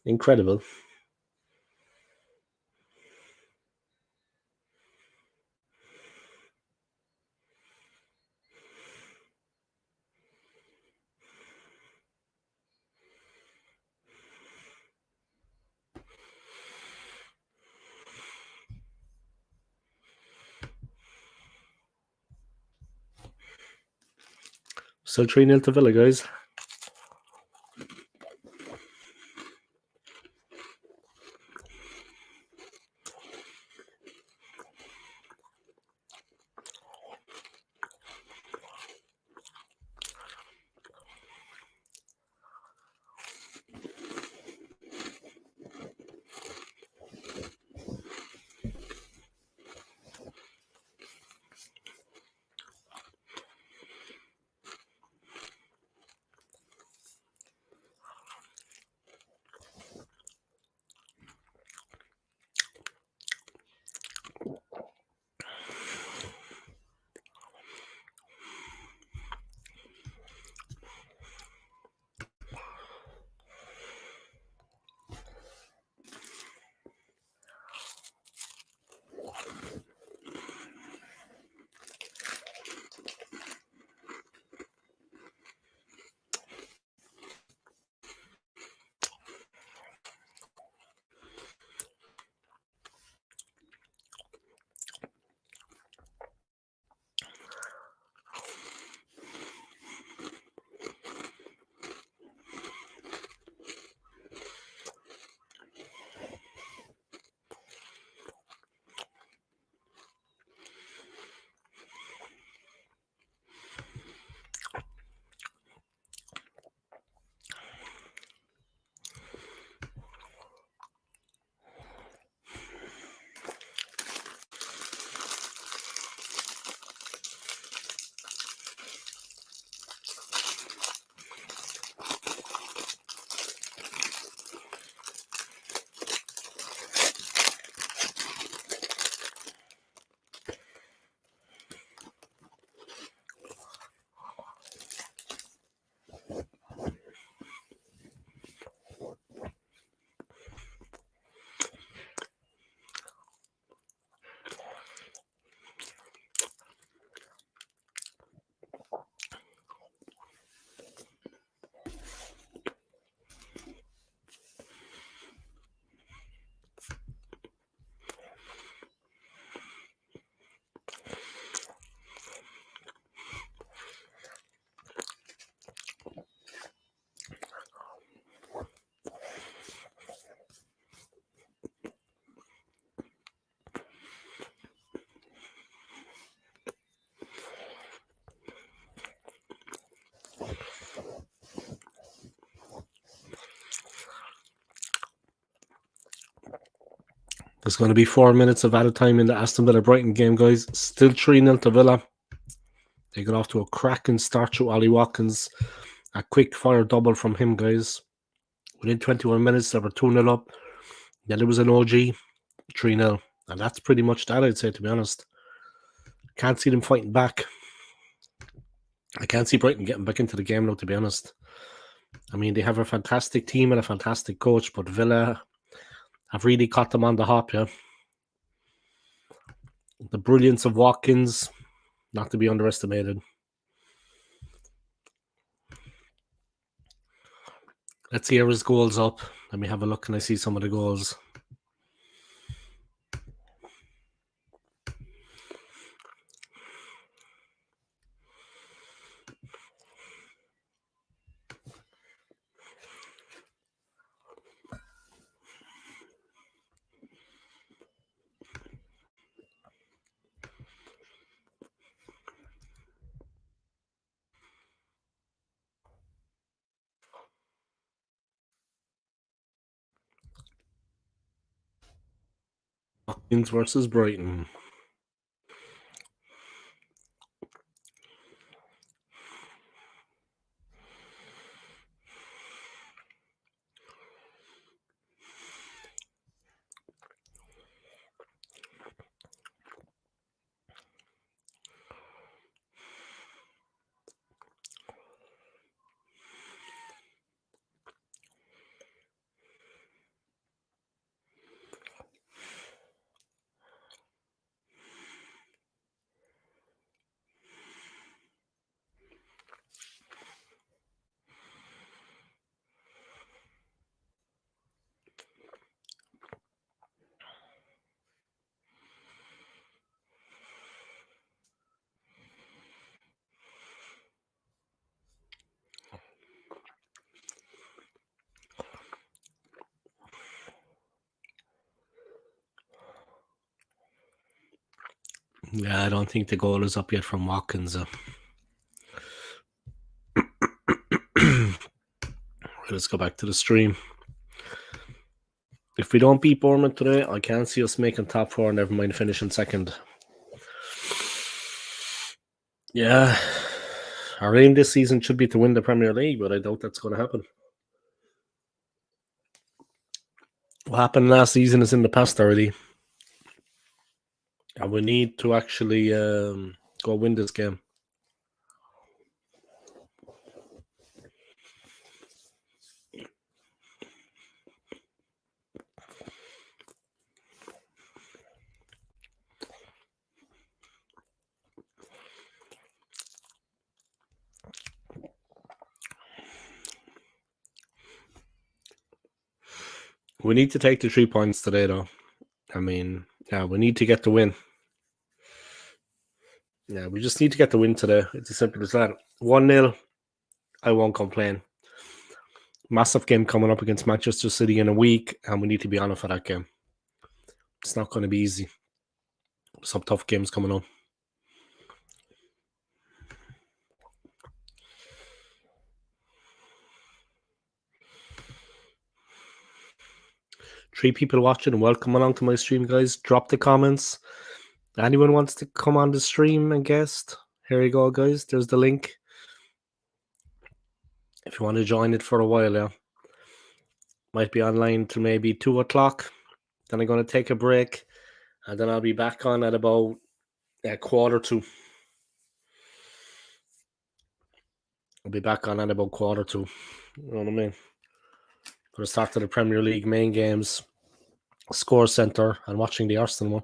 Incredible. Still 3-0 to Villa, guys. There's going to be 4 minutes of added time in the Aston Villa Brighton game, guys. Still 3-0 to Villa. They got off to a cracking start to Ollie Watkins. A quick fire double from him, guys. Within 21 minutes, they were 2-0 up. Then there was an OG, 3-0. And that's pretty much that, I'd say, to be honest. Can't see them fighting back. I can't see Brighton getting back into the game now, to be honest. I mean, they have a fantastic team and a fantastic coach, but Villa have really caught them on the hop, yeah. The brilliance of Watkins, not to be underestimated. Let's see his goals up. Let me have a look and I see some of the goals. Watkins versus Brighton. Yeah, I don't think the goal is up yet from Watkins. Let's go back to the stream. If we don't beat Bournemouth today, I can't see us making top four, never mind finishing second. Yeah, our aim this season should be to win the Premier League, but I doubt that's going to happen. What happened last season is in the past already. And we need to actually go win this game. We need to take the 3 points today, though. I mean, yeah, we need to get the win. Yeah, we just need to get the win today. It's as simple as that. 1-0, I won't complain. Massive game coming up against Manchester City in a week, and we need to be on it for that game. It's not going to be easy. Some tough games coming up. Three people watching. Welcome along to my stream, guys. Drop the comments. Anyone wants to come on the stream and guest? Here you go, guys. There's the link. If you want to join it for a while, yeah. Might be online till maybe 2 o'clock. Then I'm going to take a break. And then I'll be back on at about 1:45. I'll be back on at about 1:45. You know what I mean? For the start of the Premier League main games, Score Centre, and watching the Arsenal one.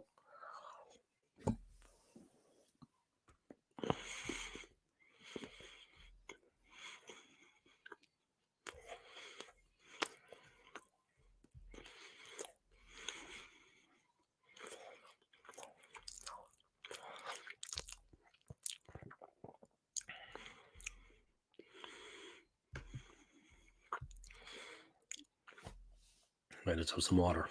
Right, let's have some water.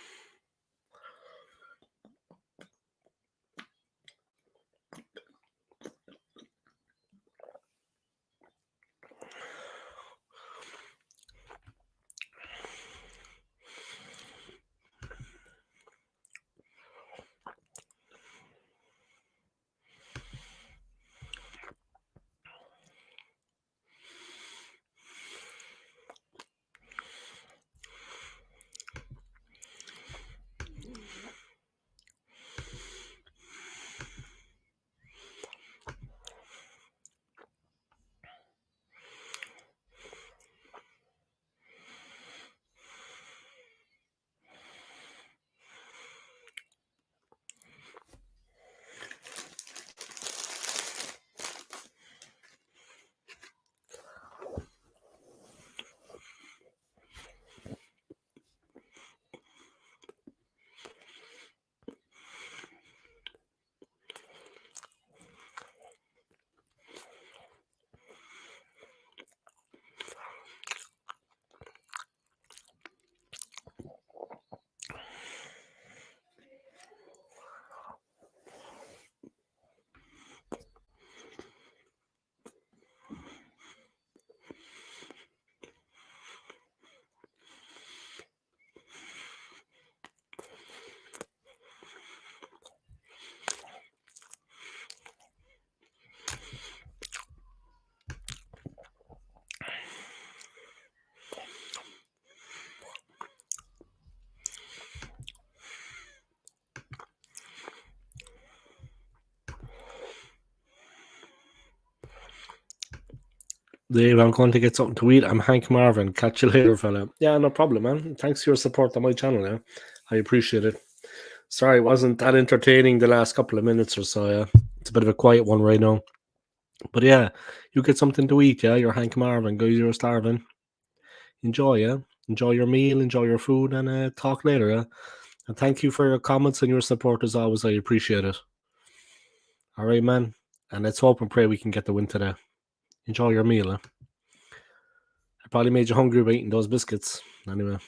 Dave, I'm going to get something to eat. I'm Hank Marvin. Catch you later, fella. Yeah, no problem, man. Thanks for your support on my channel, yeah. I appreciate it. Sorry, it wasn't that entertaining the last couple of minutes or so, yeah. It's a bit of a quiet one right now. But yeah, you get something to eat, yeah. You're Hank Marvin, guys, you're starving. Enjoy, yeah. Enjoy your meal, enjoy your food, and talk later, yeah. And thank you for your comments and your support as always. I appreciate it. All right, man. And let's hope and pray we can get the win today. Enjoy your meal, eh? I probably made you hungry by eating those biscuits. Anyway.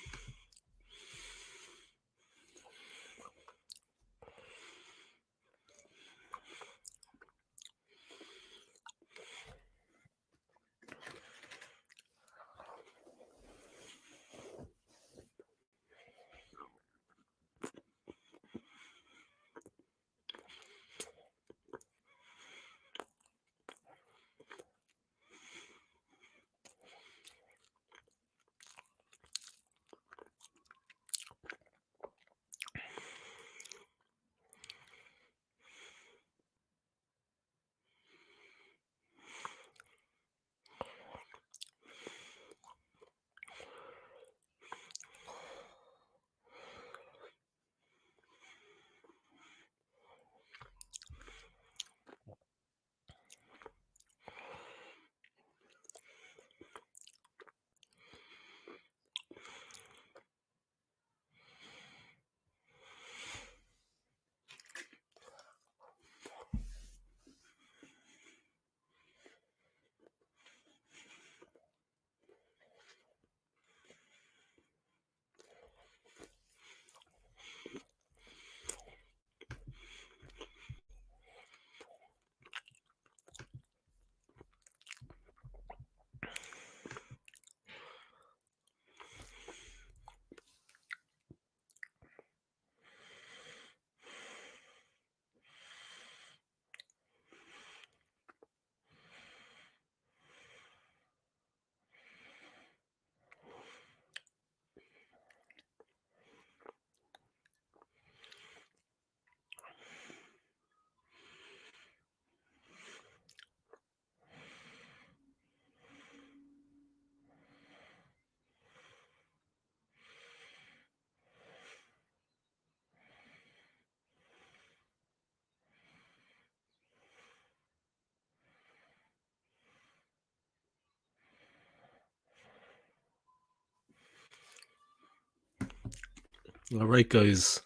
All right, guys.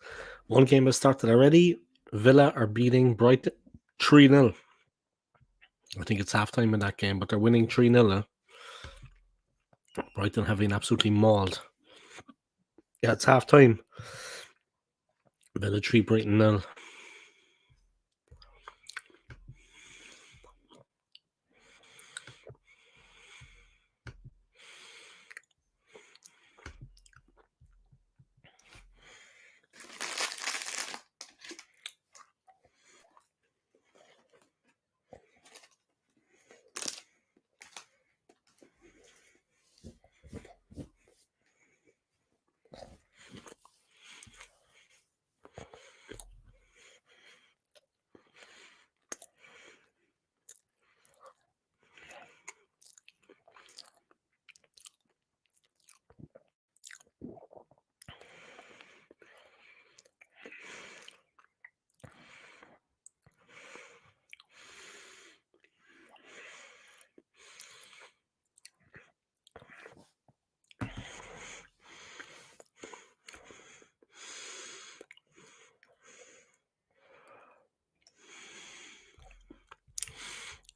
One game has started already. Villa are beating Brighton 3-0. I think it's halftime in that game, but they're winning 3-0. Brighton have been absolutely mauled. Yeah, it's halftime. Villa 3, Brighton 0.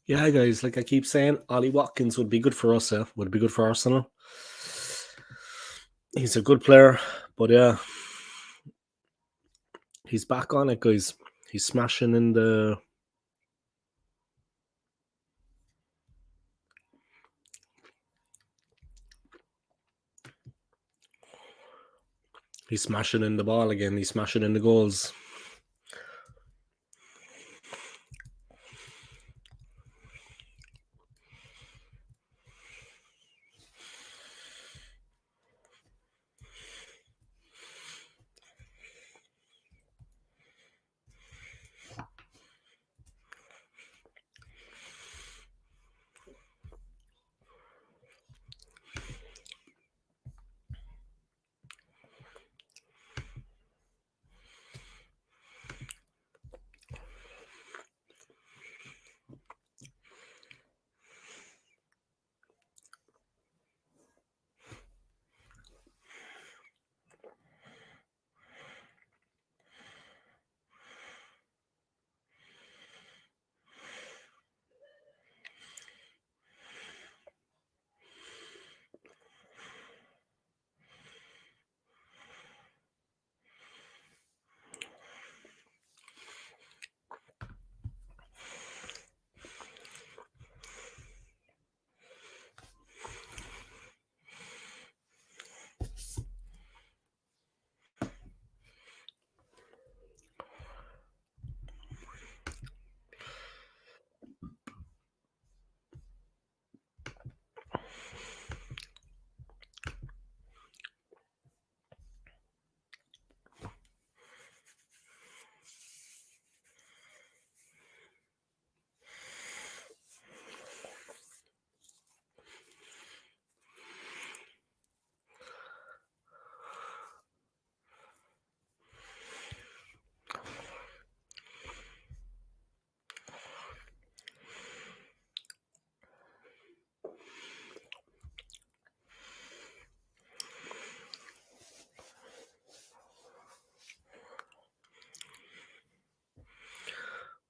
Yeah, guys, like I keep saying, Ollie Watkins would be good for us, would be good for Arsenal. He's a good player, but yeah, he's back on it, guys. He's smashing in the... He's smashing in the ball again. He's smashing in the goals.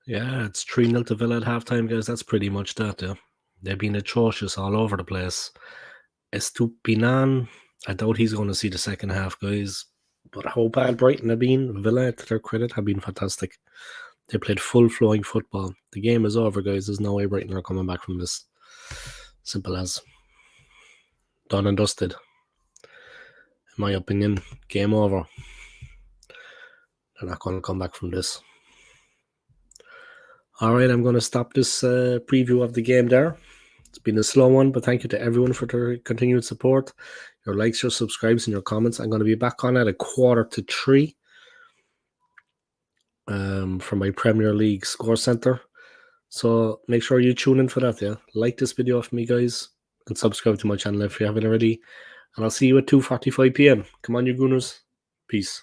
Yeah, it's 3-0 to Villa at halftime, guys. That's pretty much that, yeah. They've been atrocious all over the place. Estupinan, I doubt he's going to see the second half, guys. But how bad Brighton have been, Villa, to their credit, have been fantastic. They played full-flowing football. The game is over, guys. There's no way Brighton are coming back from this. Simple as. Done and dusted. In my opinion, game over. They're not going to come back from this. All right, I'm going to stop this preview of the game there. It's been a slow one, but thank you to everyone for their continued support, your likes, your subscribes, and your comments. I'm going to be back on at 2:45 from my Premier League Score Center. So make sure you tune in for that, yeah? Like this video for me, guys, and subscribe to my channel if you haven't already. And I'll see you at 2:45 p.m. Come on, you Gooners. Peace.